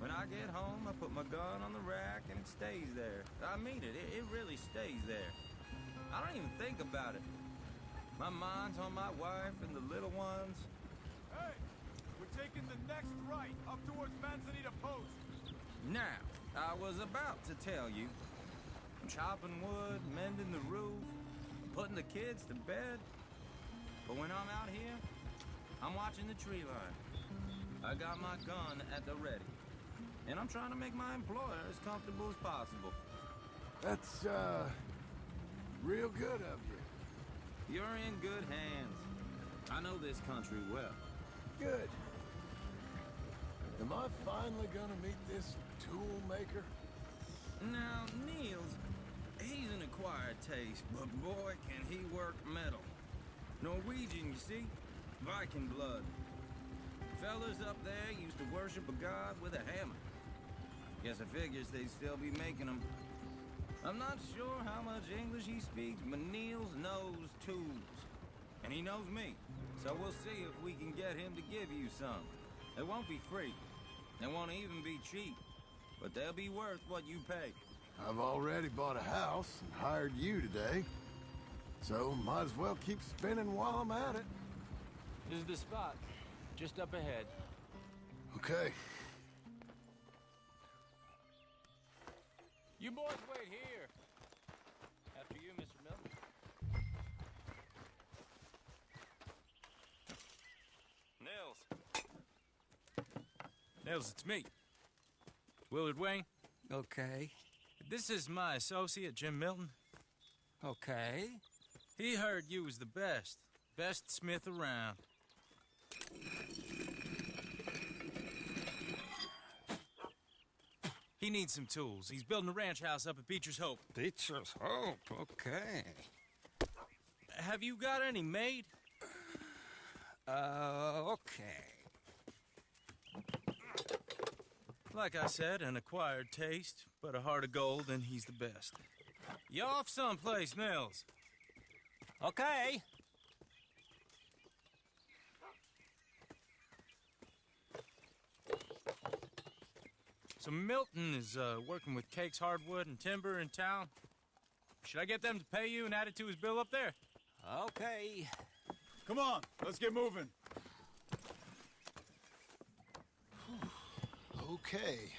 When I get home, I put my gun on the rack and it stays there. I mean it, it really stays there. I don't even think about it. My mind's on my wife and the little ones. Hey, we're taking the next right up towards Manzanita Post. Now, I was about to tell you. I'm chopping wood, mending the roof, putting the kids to bed. But when I'm out here, I'm watching the tree line. I got my gun at the ready. And I'm trying to make my employer as comfortable as possible. That's, real good of you. You're in good hands. I know this country well. Good. Am I finally gonna meet this tool maker? Now, Niels, He's an acquired taste, but boy, can he work metal. Norwegian, you see? Viking blood. Fellas up there used to worship a god with a hammer. Guess I figures they'd still be making them. I'm not sure how much English he speaks, but Niels knows tools. And he knows me. So we'll see if we can get him to give you some. They won't be free. They won't even be cheap. But they'll be worth what you pay. I've already bought a house and hired you today. So might as well keep spinning while I'm at it. This is the spot. Just up ahead. Okay. You boys wait here. After you, Mr. Milton. Nils, it's me. Willard Wayne. Okay. This is my associate, Jim Milton. Okay. He heard you was the best. Best smith around. He needs some tools. He's building a ranch house up at Beecher's Hope. Beecher's Hope, okay. Have you got any made? Okay. Like I said, an acquired taste, but a heart of gold, and he's the best. You off someplace, Nils? Okay. So Milton is working with Cake's Hardwood and Timber in town. Should I get them to pay you and add it to his bill up there? Okay. Come on, let's get moving. Okay.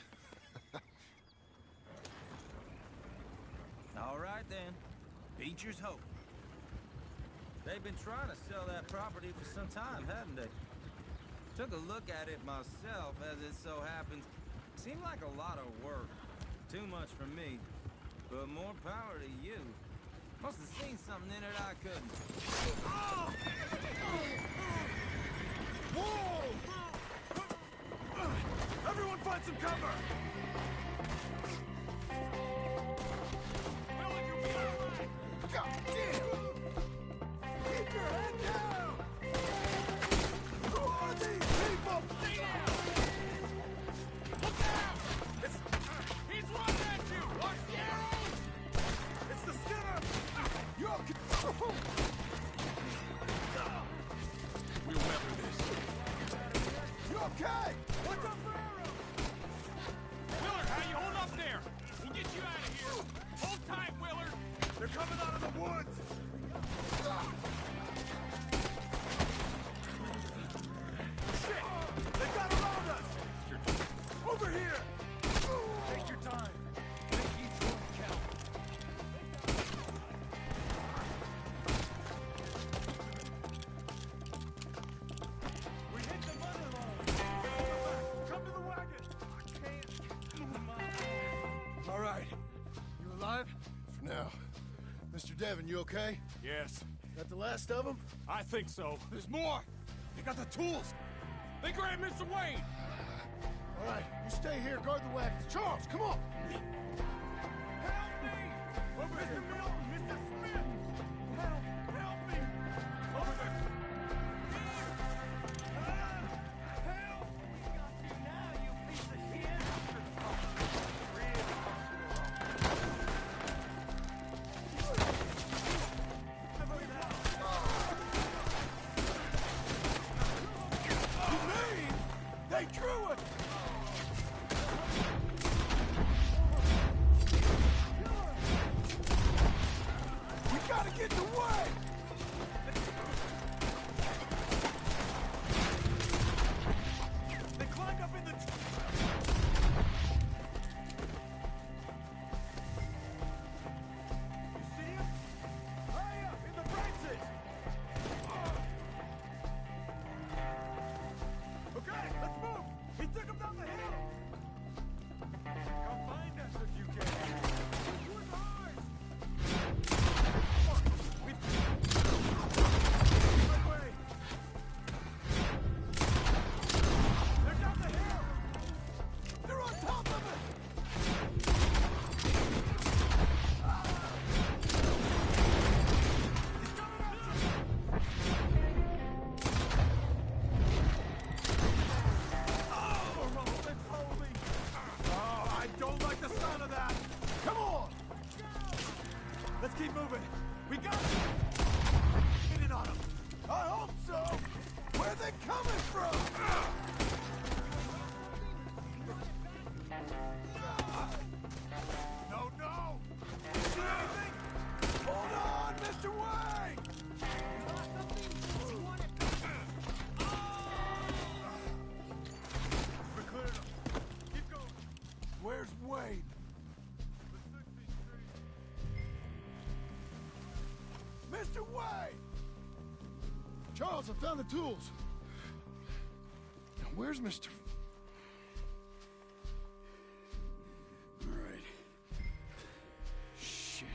All right, then. Beecher's Hope. They've been trying to sell that property for some time, haven't they? Took a look at it myself, as it so happens. Seemed like a lot of work. Too much for me. But more power to you. Must have seen something in it I couldn't. Whoa! Everyone find some cover! God damn! Keep your head down! Who are these people? Stay down! Look out! He's running at you! Watch the arrows! It's the Skinner! You're okay! We'll weather this. You okay? What's up for arrows? Willard, how you hold up there? We'll get you out of here. Hold tight, Willard. They're coming out of the woods. Shit! They got around us. Over here. Take your time. Make each one count. We hit the money line. Come to the wagon. I can't move my arm. All right. You alive? For now. Mr. Devon, you okay? Yes. That the last of them? I think so. There's more. They got the tools. They grabbed Mr. Wayne. All right, you stay here, guard the wagons. Charles, come on! Help me! Over Mr. Milton, Mr. Smith! Help me! Over there! Help! We got you now, you piece of shit! You mean they drew it? We gotta get in the way! They climbed up in the... You see him? Hurry up, in the branches! Okay, let's move! He took Mr. Wade! Charles, I found the tools. Now, where's Mr. All right. Shit.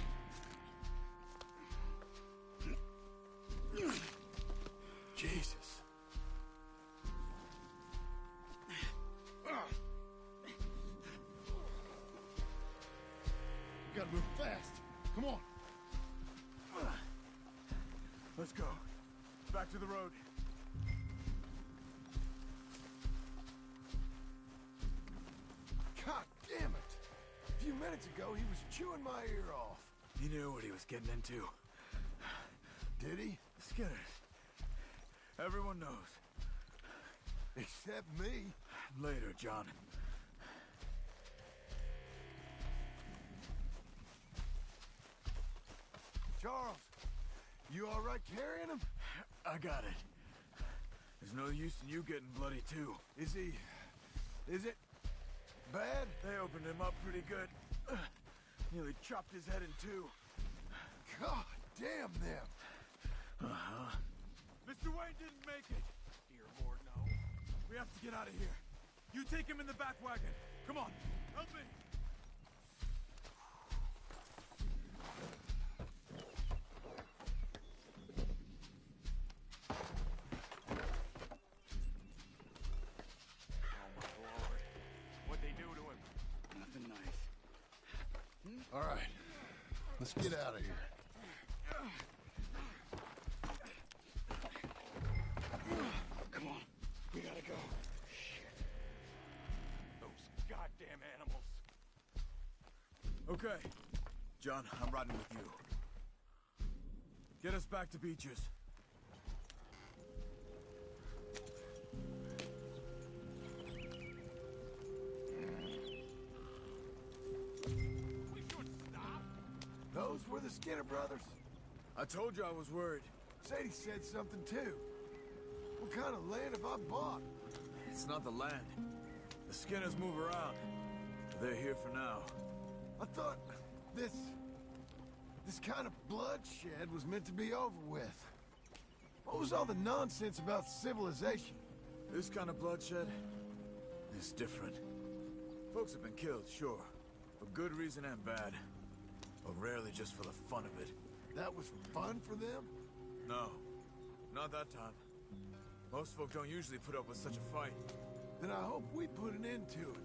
Jesus. We gotta move fast. Come on. Let's go. Back to the road. God damn it! A few minutes ago, he was chewing my ear off. He knew what he was getting into. Did he? Skinners. Everyone knows. Except me. Later, John. Charles, you all right carrying him? I got it. There's no use in you getting bloody, too. Is he... is it... bad? They opened him up pretty good. Nearly chopped his head in two. God damn them! Uh-huh. Mr. Wayne didn't make it. Dear Lord, no. We have to get out of here. You take him in the back wagon. Come on, help me. What'd they do to him? Nothing nice. All right, let's get out of here. Come on, we gotta go. Shit. Those goddamn animals. Okay, John, I'm riding with you. Get us back to Beaches. Those were the Skinner brothers. I told you I was worried. Sadie said something too. What kind of land have I bought? It's not the land. The Skinners move around. They're here for now. I thought this kind of bloodshed was meant to be over with. What was all the nonsense about civilization? This kind of bloodshed is different. Folks have been killed, sure. For good reason and bad. But rarely just for the fun of it. That was fun for them? No. Not that time. Most folk don't usually put up with such a fight. Then I hope we put an end to it.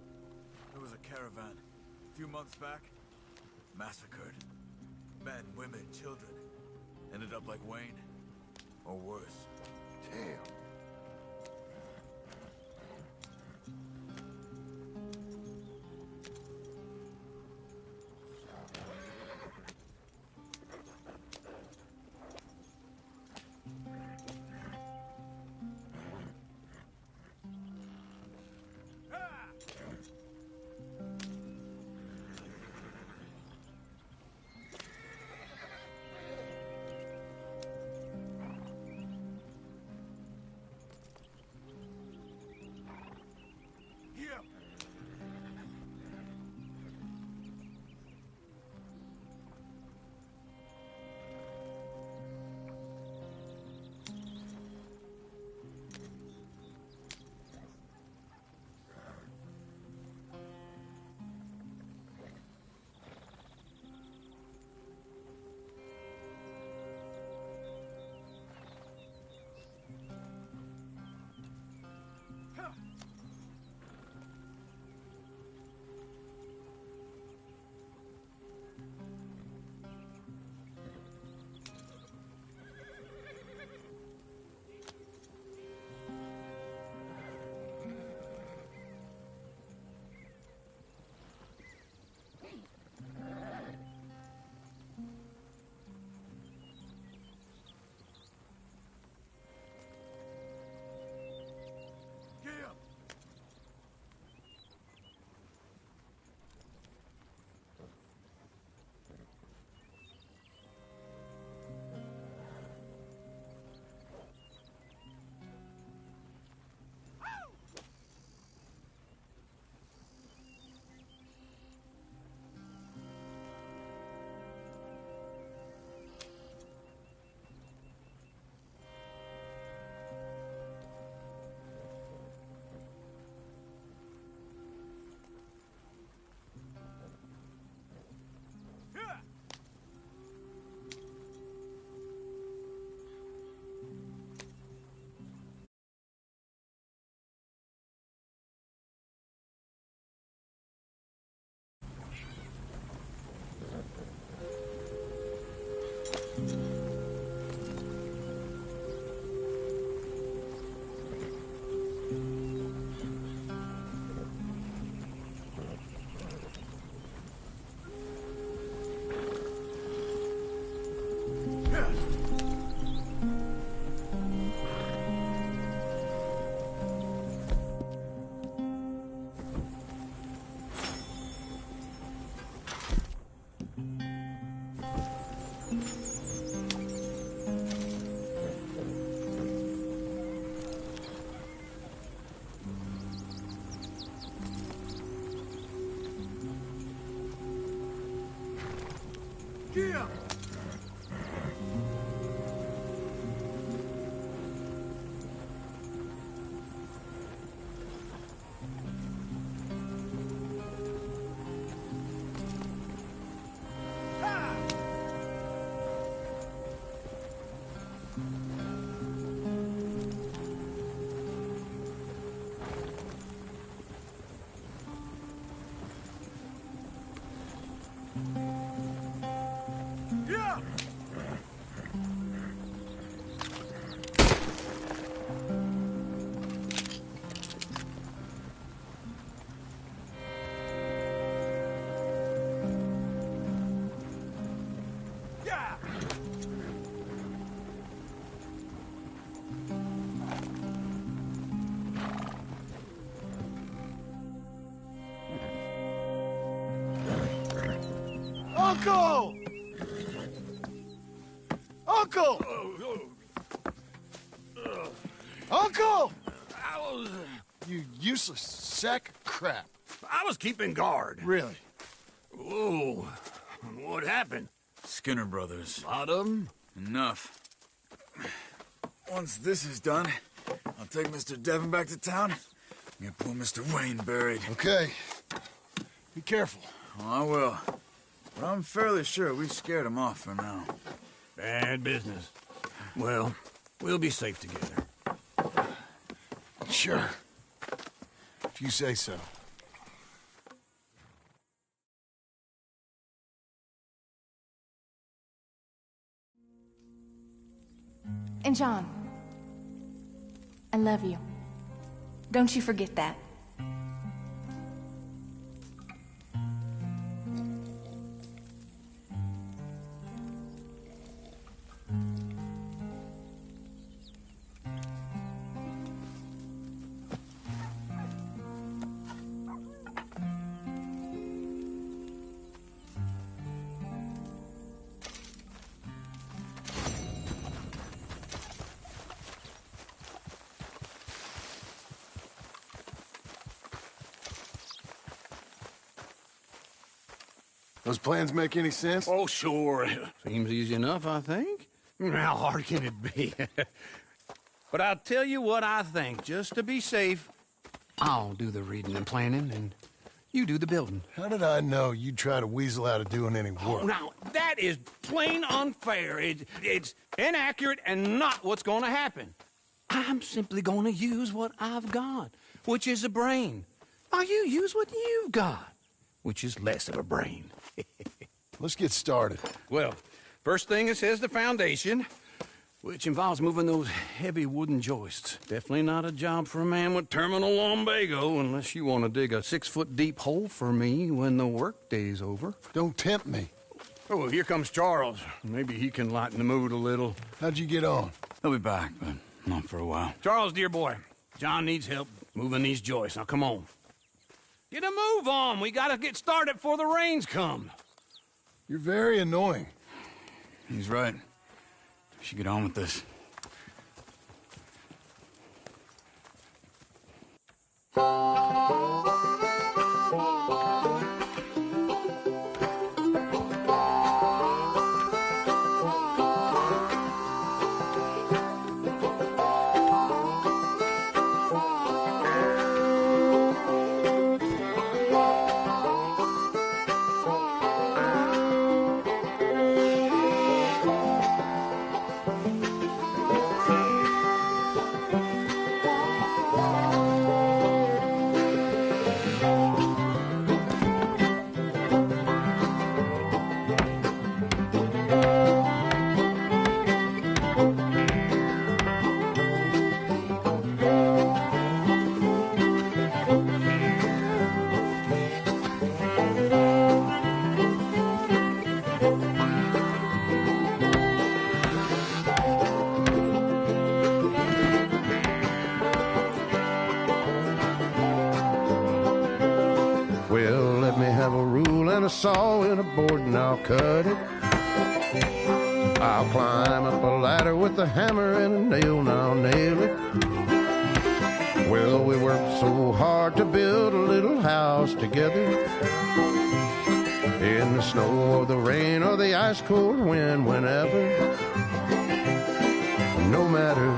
There was a caravan. A few months back. Massacred. Men, women, children. Ended up like Wayne. Or worse. Damn. Yeah! Yeah! Uncle! Uncle! Uncle! You useless sack of crap. I was keeping guard. Really? Whoa. What happened? Skinner brothers. Lot of them? Enough. Once this is done, I'll take Mr. Devon back to town and get poor Mr. Wayne buried. Okay. Be careful. Oh, I will. But I'm fairly sure we scared him off for now. Bad business. Well, we'll be safe together. Sure. If you say so. And John, I love you. Don't you forget that. Those plans make any sense? Oh, sure. Seems easy enough, I think. How hard can it be? But I'll tell you what I think. Just to be safe, I'll do the reading and planning, and you do the building. How did I know you'd try to weasel out of doing any work? Oh, now, that is plain unfair. It's inaccurate and not what's going to happen. I'm simply going to use what I've got, which is a brain. While you use what you've got, which is less of a brain. Let's get started. Well, first thing it says the foundation, which involves moving those heavy wooden joists. Definitely not a job for a man with terminal lumbago unless you want to dig a 6-foot deep hole for me when the workday's over. Don't tempt me. Oh, here comes Charles. Maybe he can lighten the mood a little. How'd you get on? He'll be back, but not for a while. Charles, dear boy, John needs help moving these joists. Now, come on. Get a move on. We got to get started before the rains come. You're very annoying. He's right. We should get on with this. Well, let me have a rule and a saw and a board and I'll cut it. I'll climb up a ladder with a hammer and a nail and I'll nail it. Well, we worked so hard to build a little house together. In the snow or the rain or the ice cold wind, whenever, no matter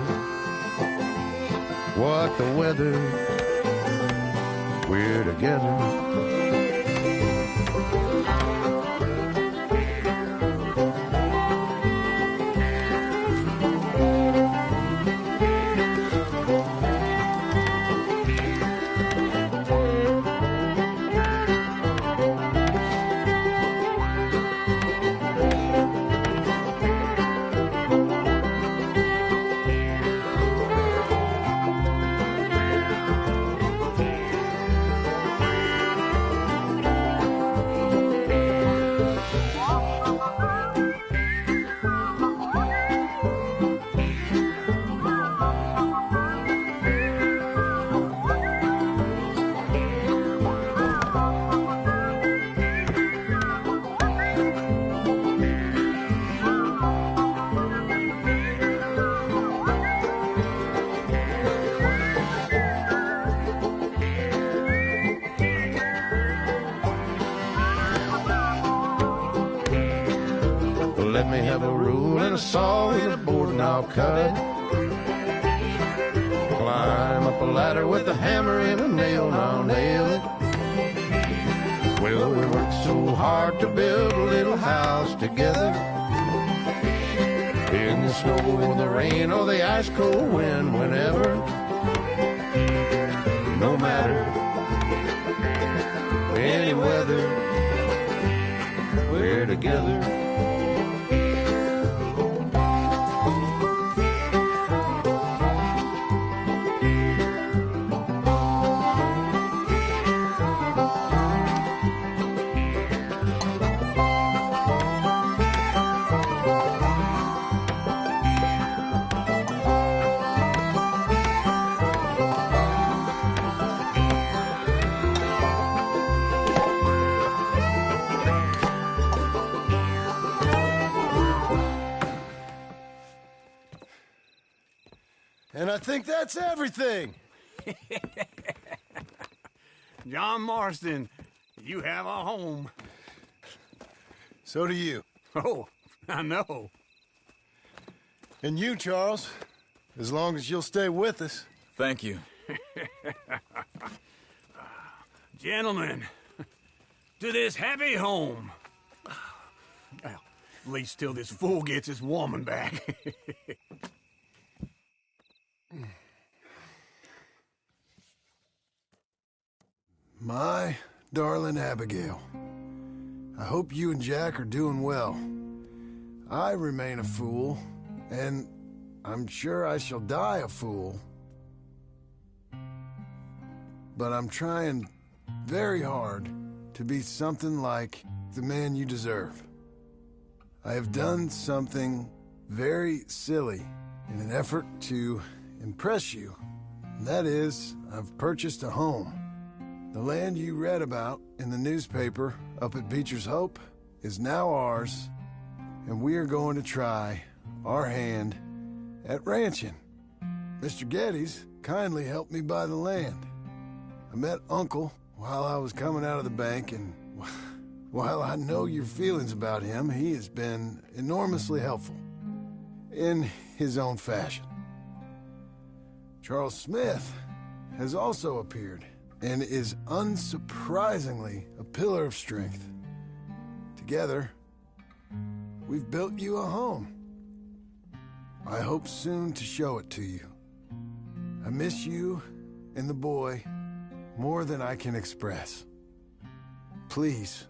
what the weather, we're together. Let me have a rule and a saw and a board and I'll cut it. Climb up a ladder with a hammer and a nail and I'll nail it. Well, we worked so hard to build a little house together. In the snow or the rain or the ice cold wind, whenever, no matter any weather, we're together. And I think that's everything. John Marston, you have a home. So do you. Oh, I know. And you, Charles, as long as you'll stay with us. Thank you. Gentlemen, to this happy home. Well, at least till this fool gets his woman back. My darling Abigail, I hope you and Jack are doing well. I remain a fool, and I'm sure I shall die a fool. But I'm trying very hard to be something like the man you deserve. I have done something very silly in an effort to impress you. And that is, I've purchased a home. The land you read about in the newspaper up at Beecher's Hope is now ours, and we are going to try our hand at ranching. Mr. Geddes kindly helped me buy the land. I met Uncle while I was coming out of the bank, and while I know your feelings about him, he has been enormously helpful in his own fashion. Charles Smith has also appeared and is unsurprisingly a pillar of strength. Together, we've built you a home. I hope soon to show it to you. I miss you and the boy more than I can express. Please,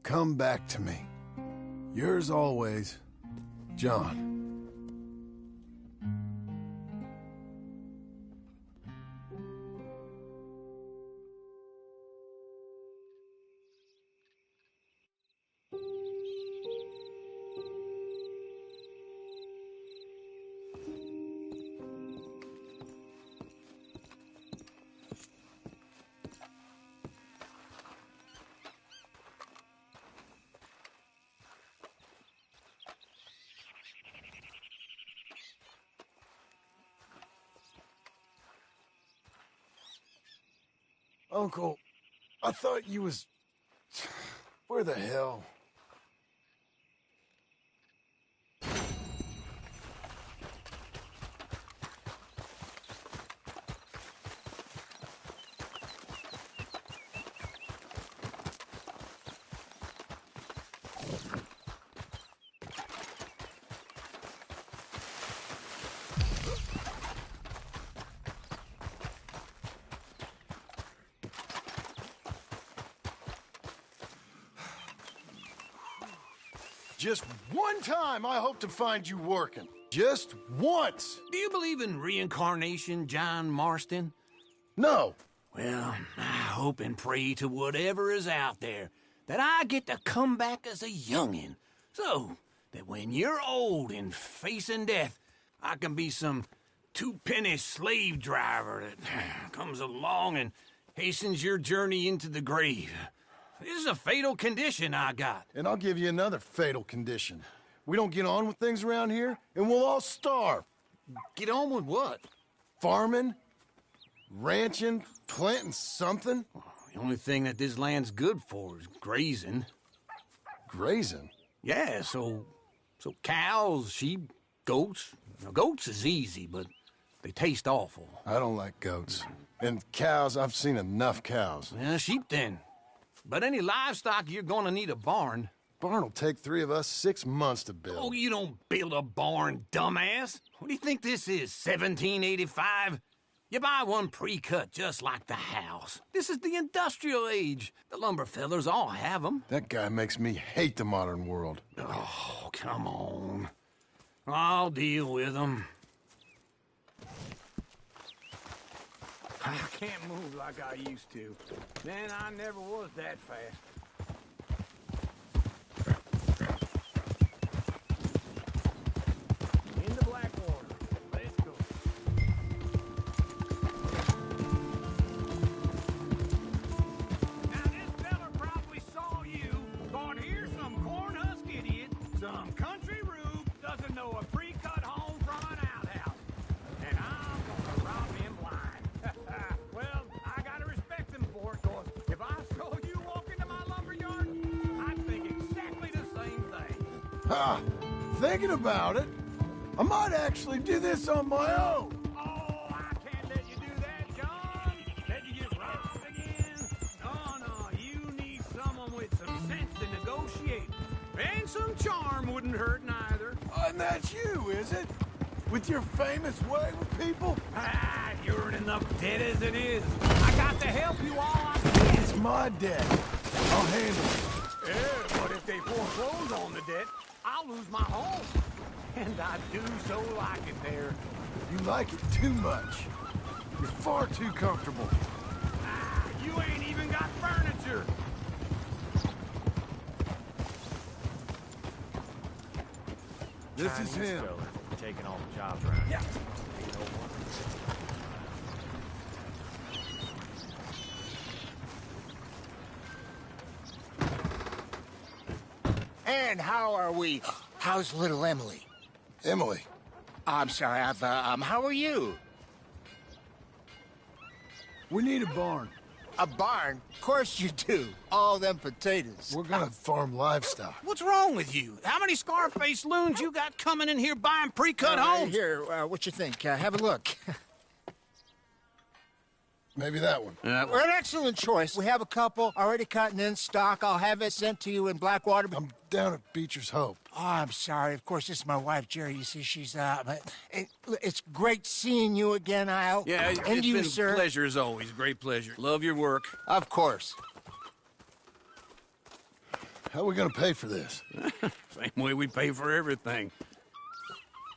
come back to me. Yours always, John. Uncle, I thought you was... Where the hell? Just one time I hope to find you working. Just once. Do you believe in reincarnation, John Marston? No. Well, I hope and pray to whatever is out there that I get to come back as a youngin', so that when you're old and facing death, I can be some two-penny slave driver that comes along and hastens your journey into the grave. This is a fatal condition I got. And I'll give you another fatal condition. We don't get on with things around here, and we'll all starve. Get on with what? Farming, ranching, planting something. The only thing that this land's good for is grazing. Grazing? Yeah, so cows, sheep, goats. Now, goats is easy, but they taste awful. I don't like goats. And cows, I've seen enough cows. Yeah, sheep then. But any livestock, you're gonna need a barn. Barn will take 3 of us 6 months to build. Oh, you don't build a barn, dumbass. What do you think this is, 1785? You buy one pre-cut just like the house. This is the industrial age. The lumber fellers all have them. That guy makes me hate the modern world. Oh, come on. I'll deal with them. I can't move like I used to. Man, I never was that fast. Into Blackwater. Let's go. Now, this fella probably saw you, thought here's some corn-husk idiot, some country rube, doesn't know a pre-cut home from an outhouse. And I'm gonna rob him blind. Well, I gotta respect him for it, cause if I saw you walk into my lumberyard, I'd think exactly the same thing. Ha! Thinking about it, I might actually do this on my own. Oh, I can't let you do that, John. Let you get robbed again. No, you need someone with some sense to negotiate. And some charm wouldn't hurt neither. And that's you, is it? With your famous way with people? Ah, you're in enough debt as it is. I got to help you all I can. It's my debt. I'll handle it. Yeah, but if they foreclose on the debt, I'll lose my home. And I do so like it there. You like it too much. You're far too comfortable. Ah, you ain't even got furniture. This is him. Taking all the jobs around. Yeah. And how are we? How's little Emily? Emily? I'm sorry, how are you? We need a barn. A barn? Of course you do. All them potatoes. We're gonna farm livestock. What's wrong with you? How many Scarface loons you got coming in here buying pre-cut homes? Here, what you think? Have a look. Maybe that one. Well, an excellent choice. We have a couple already cutting in stock. I'll have it sent to you in Blackwater. I'm down at Beecher's Hope. Oh, I'm sorry. Of course, this is my wife, Jerry. You see, she's but it's great seeing you again, Al. Yeah, and it's you, been sir. a pleasure as always. Great pleasure. Love your work. Of course. How are we gonna pay for this? Same way we pay for everything.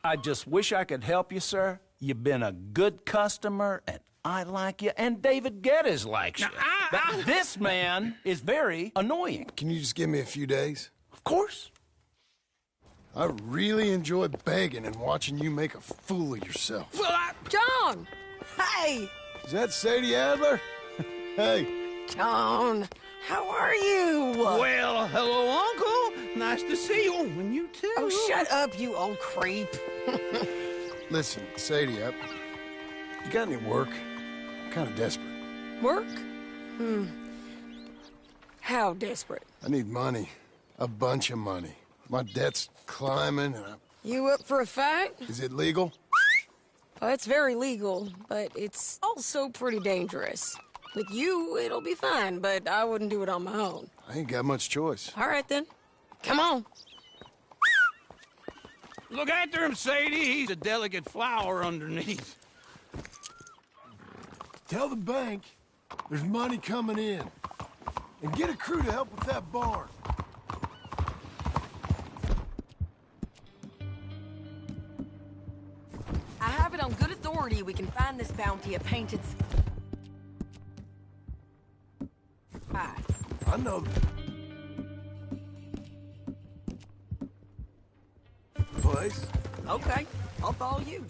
I just wish I could help you, sir. You've been a good customer, and I like you, and David Geddes likes you. But this man is very annoying. Can you just give me a few days? Of course. I really enjoy begging and watching you make a fool of yourself. Well, John! Hey! Is that Sadie Adler? Hey. John, how are you? Well, hello, Uncle. Nice to see you. And you too. Oh, shut up, you old creep. Listen, Sadie, you got any work? I'm kind of desperate. Work? How desperate? I need money. A bunch of money. My debt's climbing, and You up for a fight? Is it legal? Well, it's very legal, but it's also pretty dangerous. With you, it'll be fine, but I wouldn't do it on my own. I ain't got much choice. All right, then. Come on. Look after him, Sadie. He's a delicate flower underneath. Tell the bank there's money coming in. And get a crew to help with that barn. I have it on good authority we can find this bounty at Painted... I know... place. Okay, I'll follow you.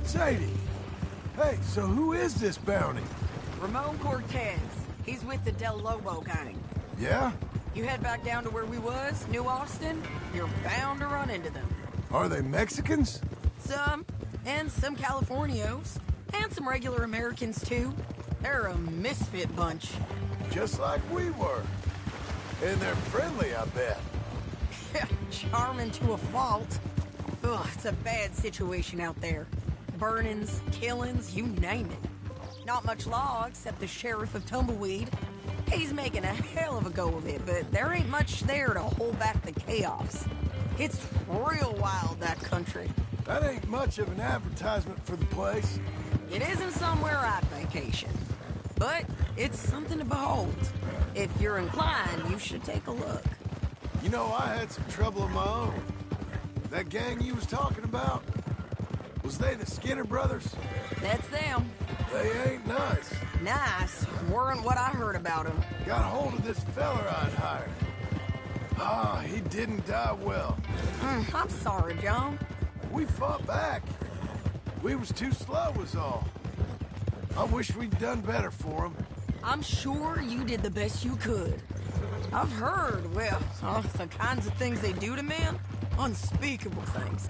Sadie! Hey, so who is this bounty? Ramon Cortez. He's with the Del Lobo gang. Yeah? You head back down to where we was, New Austin, you're bound to run into them. Are they Mexicans? Some, and some Californios, and some regular Americans too. They're a misfit bunch. Just like we were. And they're friendly, I bet. Charming to a fault. Ugh, it's a bad situation out there. Burnings, killings, you name it. Not much law except the sheriff of Tumbleweed. He's making a hell of a go of it, but there ain't much there to hold back the chaos. It's real wild, that country. That ain't much of an advertisement for the place. It isn't somewhere I'd vacation, but it's something to behold. If you're inclined, you should take a look. You know, I had some trouble of my own. That gang you was talking about, was they the Skinner brothers? That's them. They ain't nice. Nice weren't what I heard about them. Got hold of this feller I'd hired. Ah, he didn't die well. I'm sorry, John. We fought back. We was too slow was all. I wish we'd done better for him. I'm sure you did the best you could. I've heard, well, the kinds of things they do to men. Unspeakable things.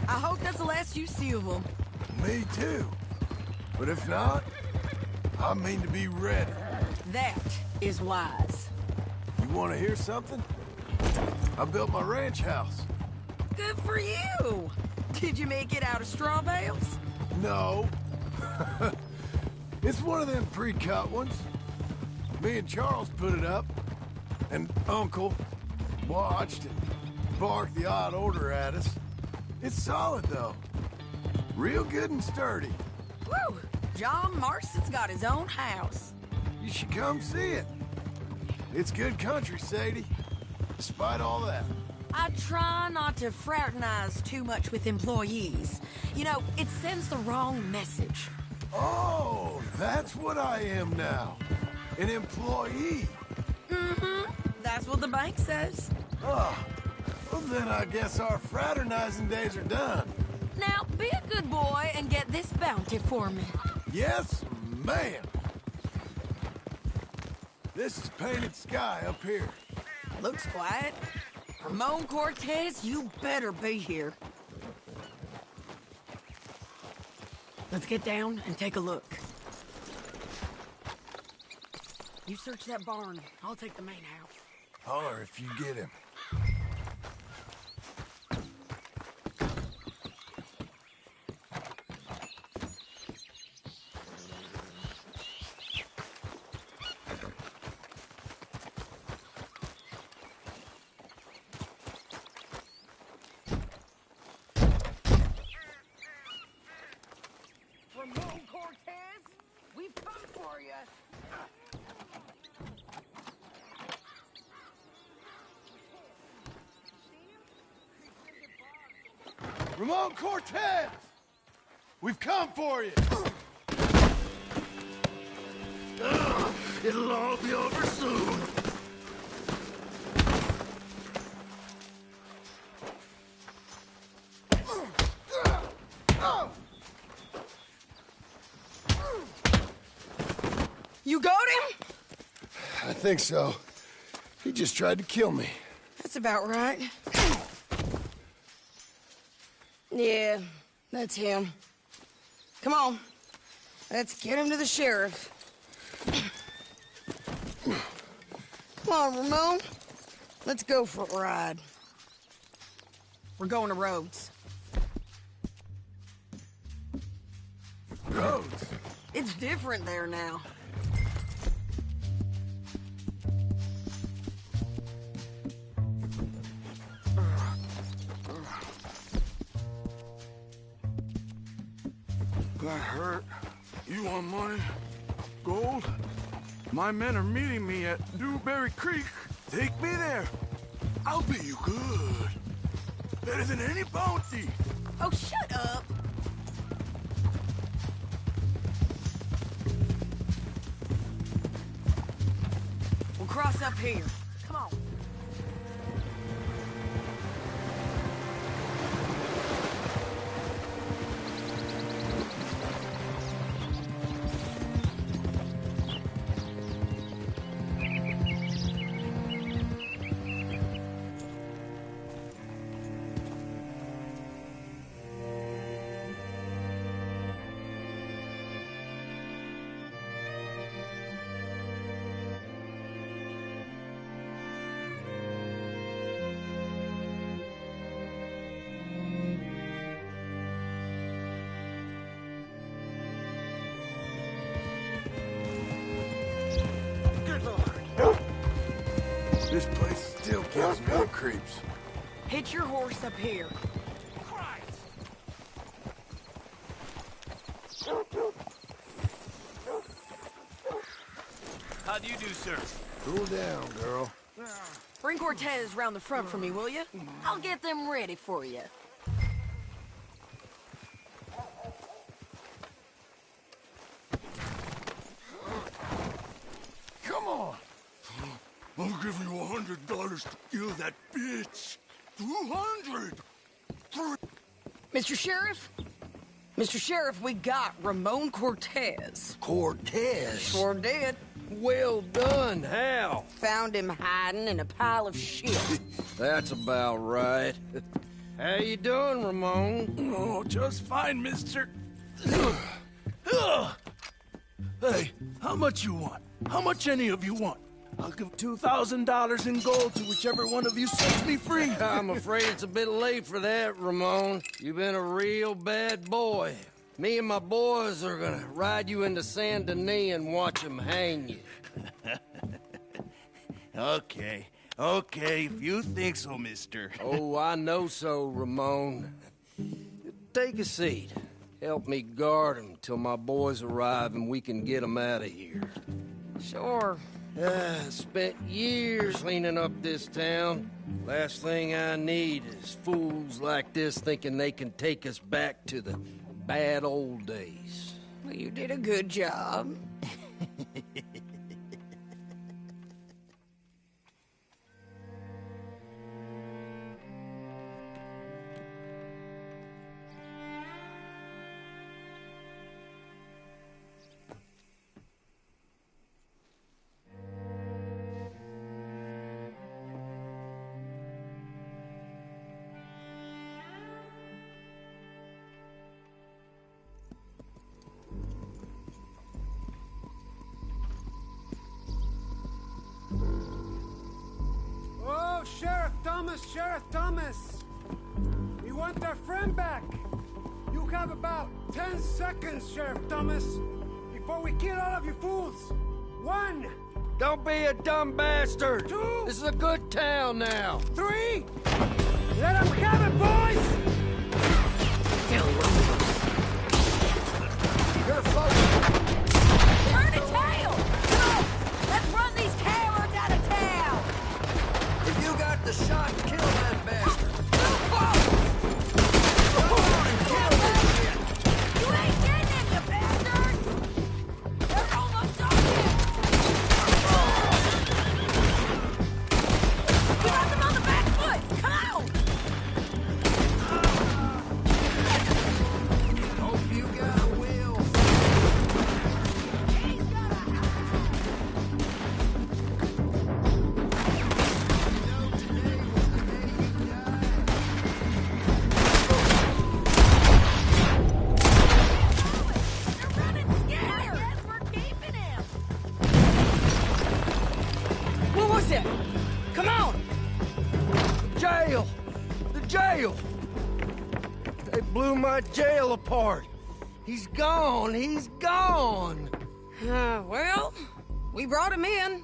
I hope that's the last you see of them. Me too. But if not, I mean to be ready. That is wise. You want to hear something? I built my ranch house. Good for you. Did you make it out of straw bales? No. It's one of them pre-cut ones. Me and Charles put it up, and Uncle watched and barked the odd order at us. It's solid, though. Real good and sturdy. Woo! John Marston's got his own house. You should come see it. It's good country, Sadie. Despite all that. I try not to fraternize too much with employees. You know, it sends the wrong message. Oh, that's what I am now. An employee. Mm-hmm. That's what the bank says. Oh, well then I guess our fraternizing days are done. Now, be a good boy and get this bounty for me. Yes, ma'am. This is Painted Sky up here. Looks quiet. Ramon Cortez, you better be here. Let's get down and take a look. You search that barn. I'll take the main house. Holler if you get him. Ramon Cortez, we've come for you. Ramon Cortez! We've come for you! It'll all be over soon. You got him? I think so. He just tried to kill me. That's about right. Yeah, that's him. Come on. Let's get him to the sheriff. Come on, Ramon. Let's go for a ride. We're going to Rhodes. Rhodes? It's different there now. Got hurt. You want money? Gold? My men are meeting me at Newberry Creek. Take me there. I'll pay you good. Better than any bounty. Oh, shut up. We'll cross up here. Come on. This place still gives me the creeps. Hitch your horse up here. How do you do, sir? Cool down, girl. Bring Cortez round the front for me, will you? I'll get them ready for you. Come on. I'll give you $100 to kill that bitch. 200. Mr. Sheriff? Mr. Sheriff, we got Ramon Cortez. Cortez? Sure did. Well done. How? Found him hiding in a pile of shit. That's about right. How you doing, Ramon? Oh, just fine, mister. Hey, how much you want? How much any of you want? I'll give $2,000 in gold to whichever one of you sets me free. I'm afraid it's a bit late for that, Ramon. You've been a real bad boy. Me and my boys are gonna ride you into Saint Denis and watch them hang you. Okay, if you think so, mister. Oh, I know so, Ramon. Take a seat. Help me guard them till my boys arrive and we can get them out of here. Sure. Spent years cleaning up this town. Last thing I need is fools like this thinking they can take us back to the bad old days. Well, you did a good job. Oh, Sheriff Thomas! We want our friend back! You have about 10 seconds, Sheriff Thomas, before we kill all of you fools! 1! Don't be a dumb bastard! 2! This is a good town now! 3! Let them have it, boys! You're focused! Turn the tail! Come on! Let's run these cowards out of town! If you got the shot, kill that bastard! jail! They blew my jail apart. He's gone, he's gone! Well, we brought him in.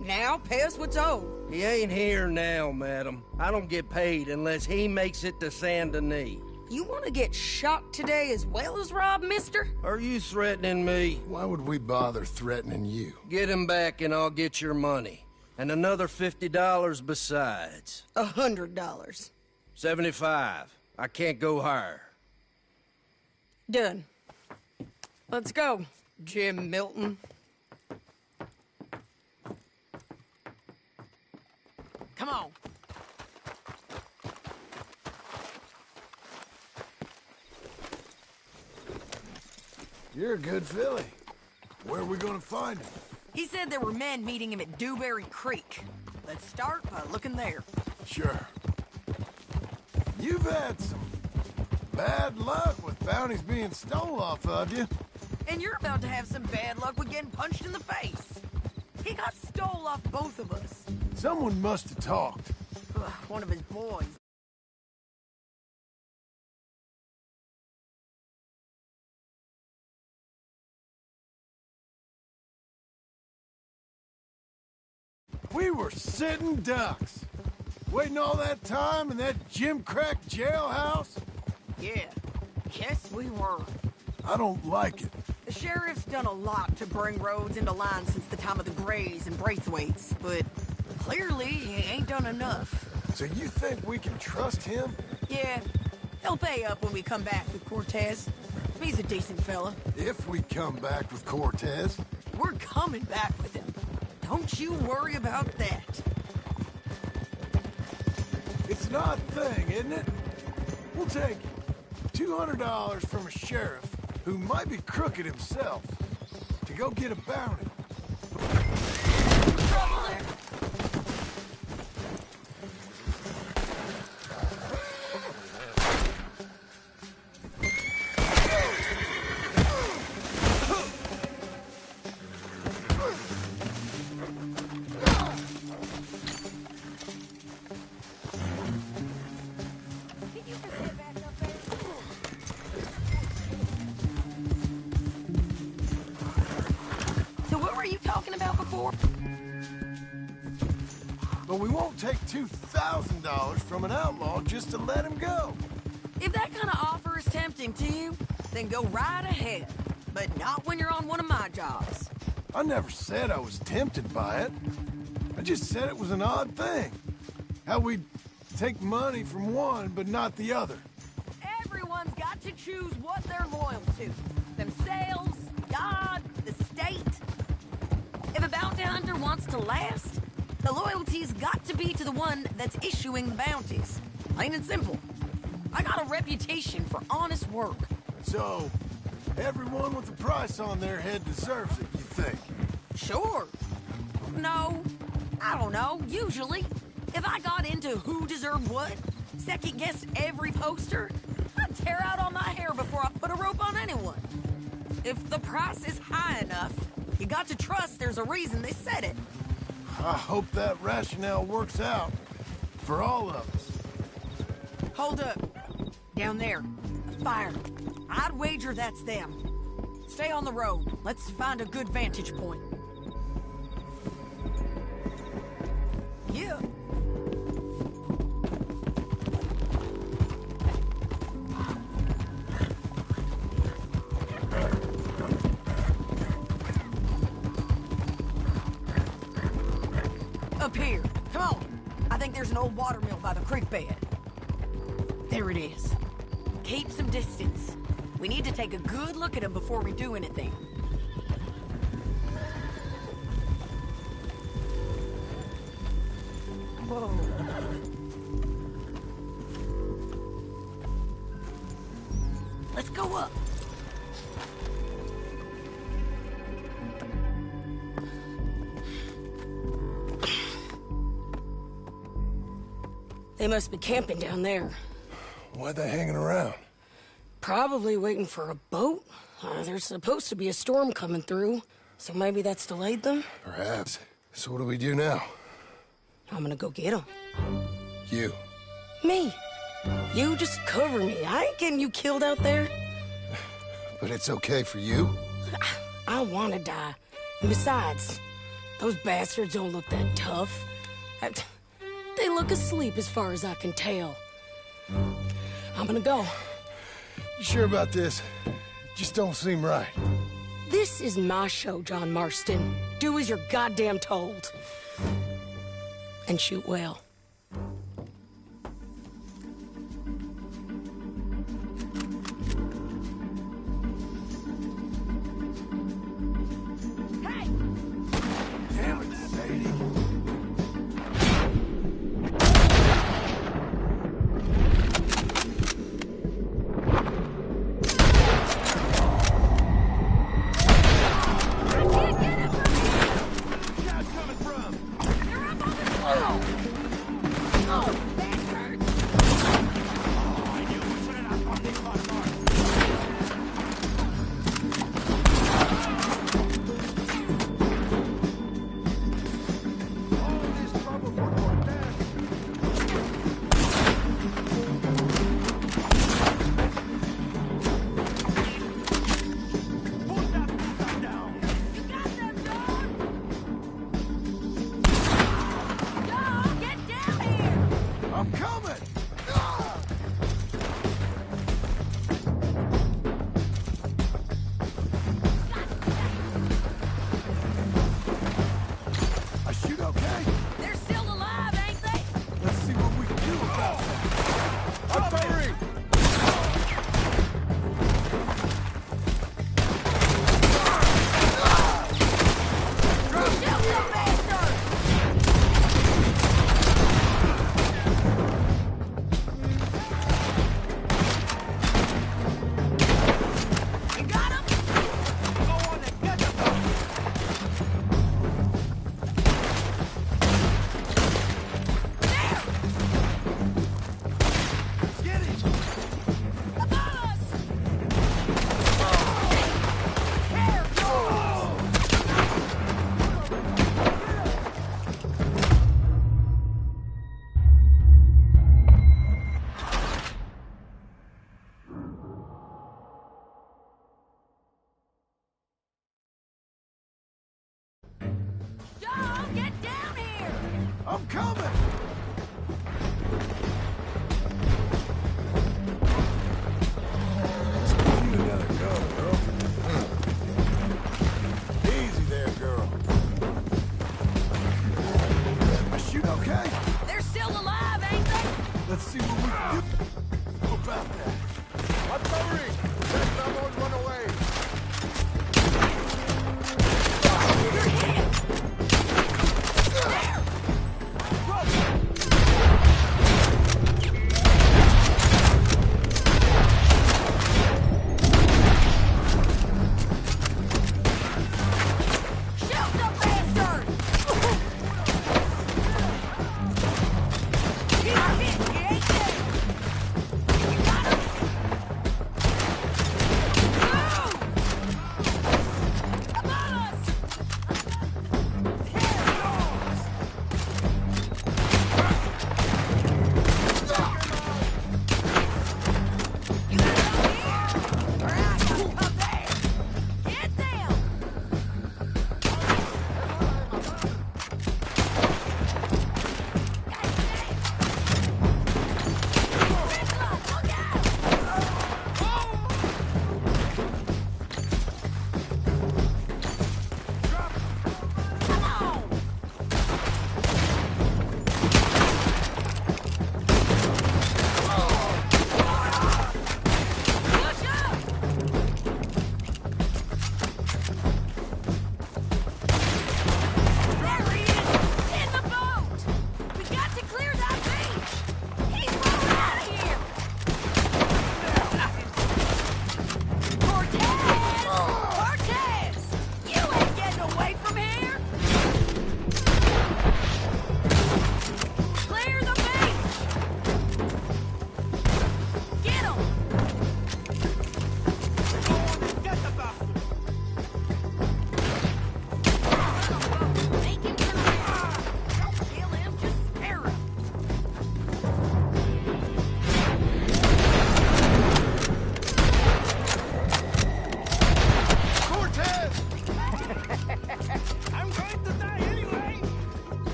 Now, pay us what's owed. He ain't here now, madam. I don't get paid unless he makes it to Saint Denis. You want to get shot today as well as rob, mister? Are you threatening me? Why would we bother threatening you? Get him back and I'll get your money. And another $50 besides. $100. 75. I can't go higher. Done. Let's go, Jim Milton. Come on. You're a good filly. Where are we gonna find him? He said there were men meeting him at Dewberry Creek. Let's start by looking there. Sure. You've had some bad luck with bounties being stole off of you. And you're about to have some bad luck with getting punched in the face. He got stole off both of us. Someone must have talked. One of his boys. We were sitting ducks. Waiting all that time in that gimcrack jailhouse? Yeah. Yes, we were. I don't like it. The sheriff's done a lot to bring roads into line since the time of the Grays and Braithwaites, but clearly he ain't done enough. So you think we can trust him? Yeah. He'll pay up when we come back with Cortez. He's a decent fella. If we come back with Cortez. We're coming back with him. Don't you worry about that. It's an odd thing, isn't it? We'll take $200 from a sheriff who might be crooked himself to go get a bounty. Trouble there. But we won't take $2,000 from an outlaw just to let him go. If that kind of offer is tempting to you, then go right ahead. But not when you're on one of my jobs. I never said I was tempted by it. I just said it was an odd thing. How we'd take money from one, but not the other. Everyone's got to choose what they're loyal to. Themselves, God, the state. If a bounty hunter wants to last, the loyalty's got to be to the one that's issuing the bounties. Plain and simple. I got a reputation for honest work. So, everyone with a price on their head deserves it, you think? Sure. No, I don't know, usually. If I got into who deserved what, second-guessed every poster, I'd tear out all my hair before I put a rope on anyone. If the price is high enough, you got to trust there's a reason they said it. I hope that rationale works out for all of us. Hold up. Down there. Fire. I'd wager that's them. Stay on the road. Let's find a good vantage point. Yeah. Up here. Come on. I think there's an old water mill by the creek bed. There it is. Keep some distance. We need to take a good look at him before we do anything. Whoa. Let's go up. They must be camping down there. Why are they hanging around? Probably waiting for a boat. There's supposed to be a storm coming through, so maybe that's delayed them? Perhaps. So what do we do now? I'm gonna go get them. You? Me. You just cover me. I ain't getting you killed out there. But it's okay for you? I want to die. And besides, those bastards don't look that tough. They look asleep as far as I can tell. I'm gonna go. You sure about this? Just don't seem right. This is my show, John Marston. Do as you're goddamn told. And shoot well. Damn it, Sadie. I'm coming! I shoot okay? They're still alive, ain't they? Let's see what we can do about that. I'm firing! Get it!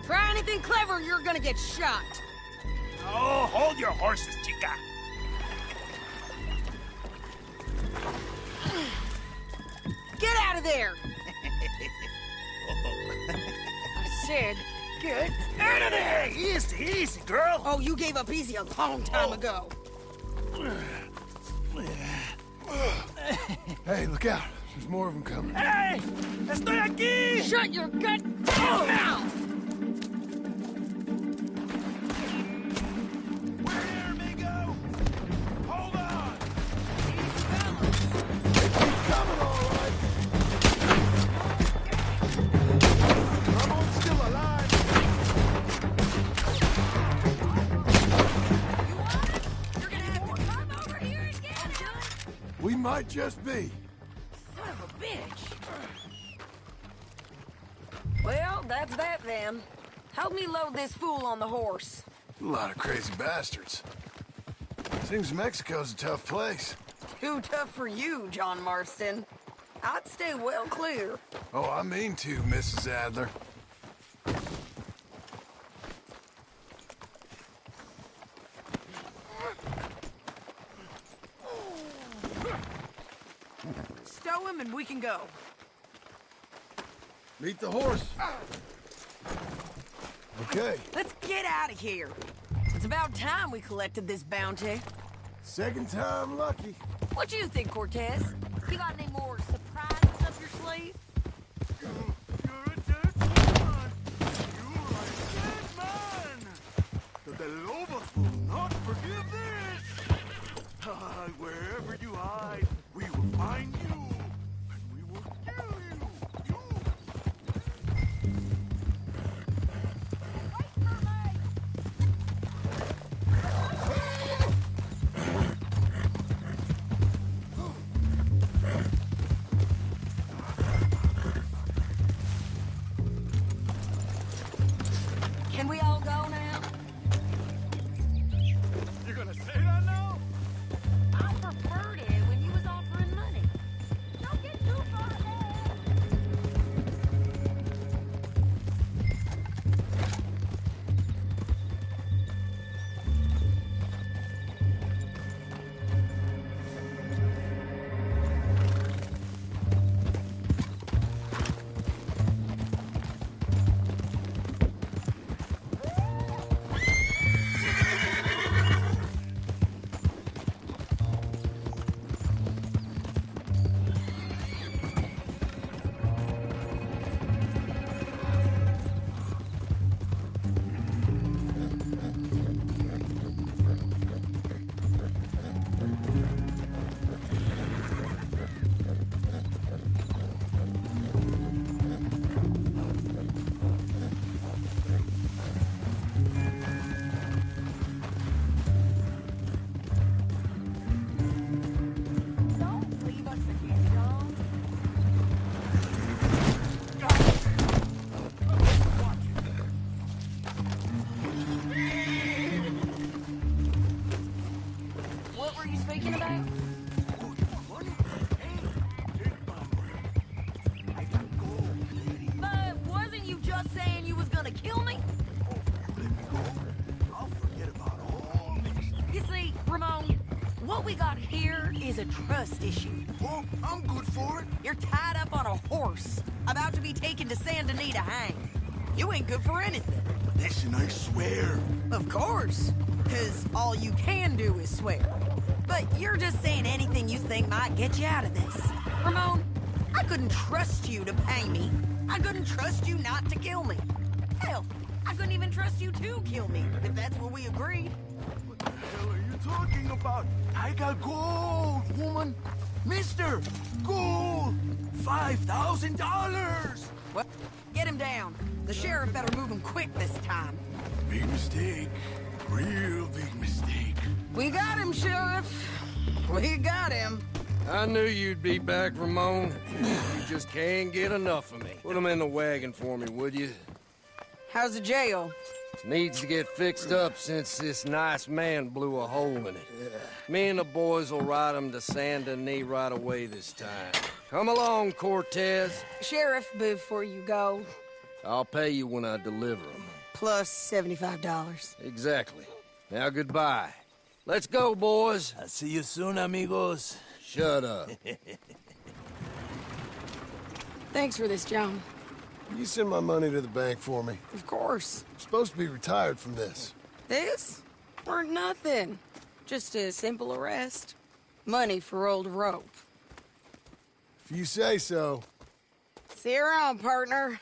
Try anything clever, you're gonna get shot. Oh, hold your horses, chica. Get out of there! I said, get out of there! Easy, easy, girl. Oh, you gave up easy a long time ago. Hey, look out. There's more of them coming. Hey! Estoy aquí! Shut your goddamn mouth! We're here, amigo! Hold on! They keep coming, all right. Ramon's still alive. You're gonna have to come over here and get him! We might just be. Son of a bitch! Well, that's that then. Help me load this fool on the horse. A lot of crazy bastards. Seems Mexico's a tough place. Too tough for you, John Marston. I'd stay well clear. Oh, I mean to, Mrs. Adler. Stow him and we can go. Meet the horse. Okay. Let's get out of here. It's about time we collected this bounty. Second time lucky. What you think, Cortez? You got any more surprises up your sleeve? You're a dead man! You're a dead man! The Lobos will not forgive this! Wherever you hide, we will find you, and we will kill you! Can we all go now? You're gonna say that now? I preferred it when you was offering money. Don't get too far ahead. Don't leave us again, John. What were you speaking about? But wasn't you just saying you was gonna kill me? I'll forget about all this. You see, Ramon, what we got here is a trust issue. Oh, I'm good for it. You're tied up on a horse, about to be taken to Saint Denis to hang. You ain't good for anything. Listen, I swear. Of course, because all you can do is swear. But you're just saying anything you think might get you out of this. Ramon, I couldn't trust you to pay me. I couldn't trust you not to kill me. Hell, I couldn't even trust you to kill me, if that's what we agreed. What the hell are you talking about? I got gold, woman. Mister, gold. $5,000. Well, get him down. The sheriff better move him quick this time. Big mistake. Real big mistake. We got him, Sheriff. We got him. I knew you'd be back, Ramon. You just can't get enough of me. Put him in the wagon for me, would you? How's the jail? Needs to get fixed up since this nice man blew a hole in it. Me and the boys will ride him to Saint Denis right away this time. Come along, Cortez. Sheriff, before you go, I'll pay you when I deliver him. plus $75. Exactly. Now goodbye. Let's go, boys. I'll see you soon, amigos. Shut up. Thanks for this, John. You send my money to the bank for me. Of course. I'm supposed to be retired from this. This? Weren't nothing. Just a simple arrest. Money for old rope. If you say so. See you around, partner.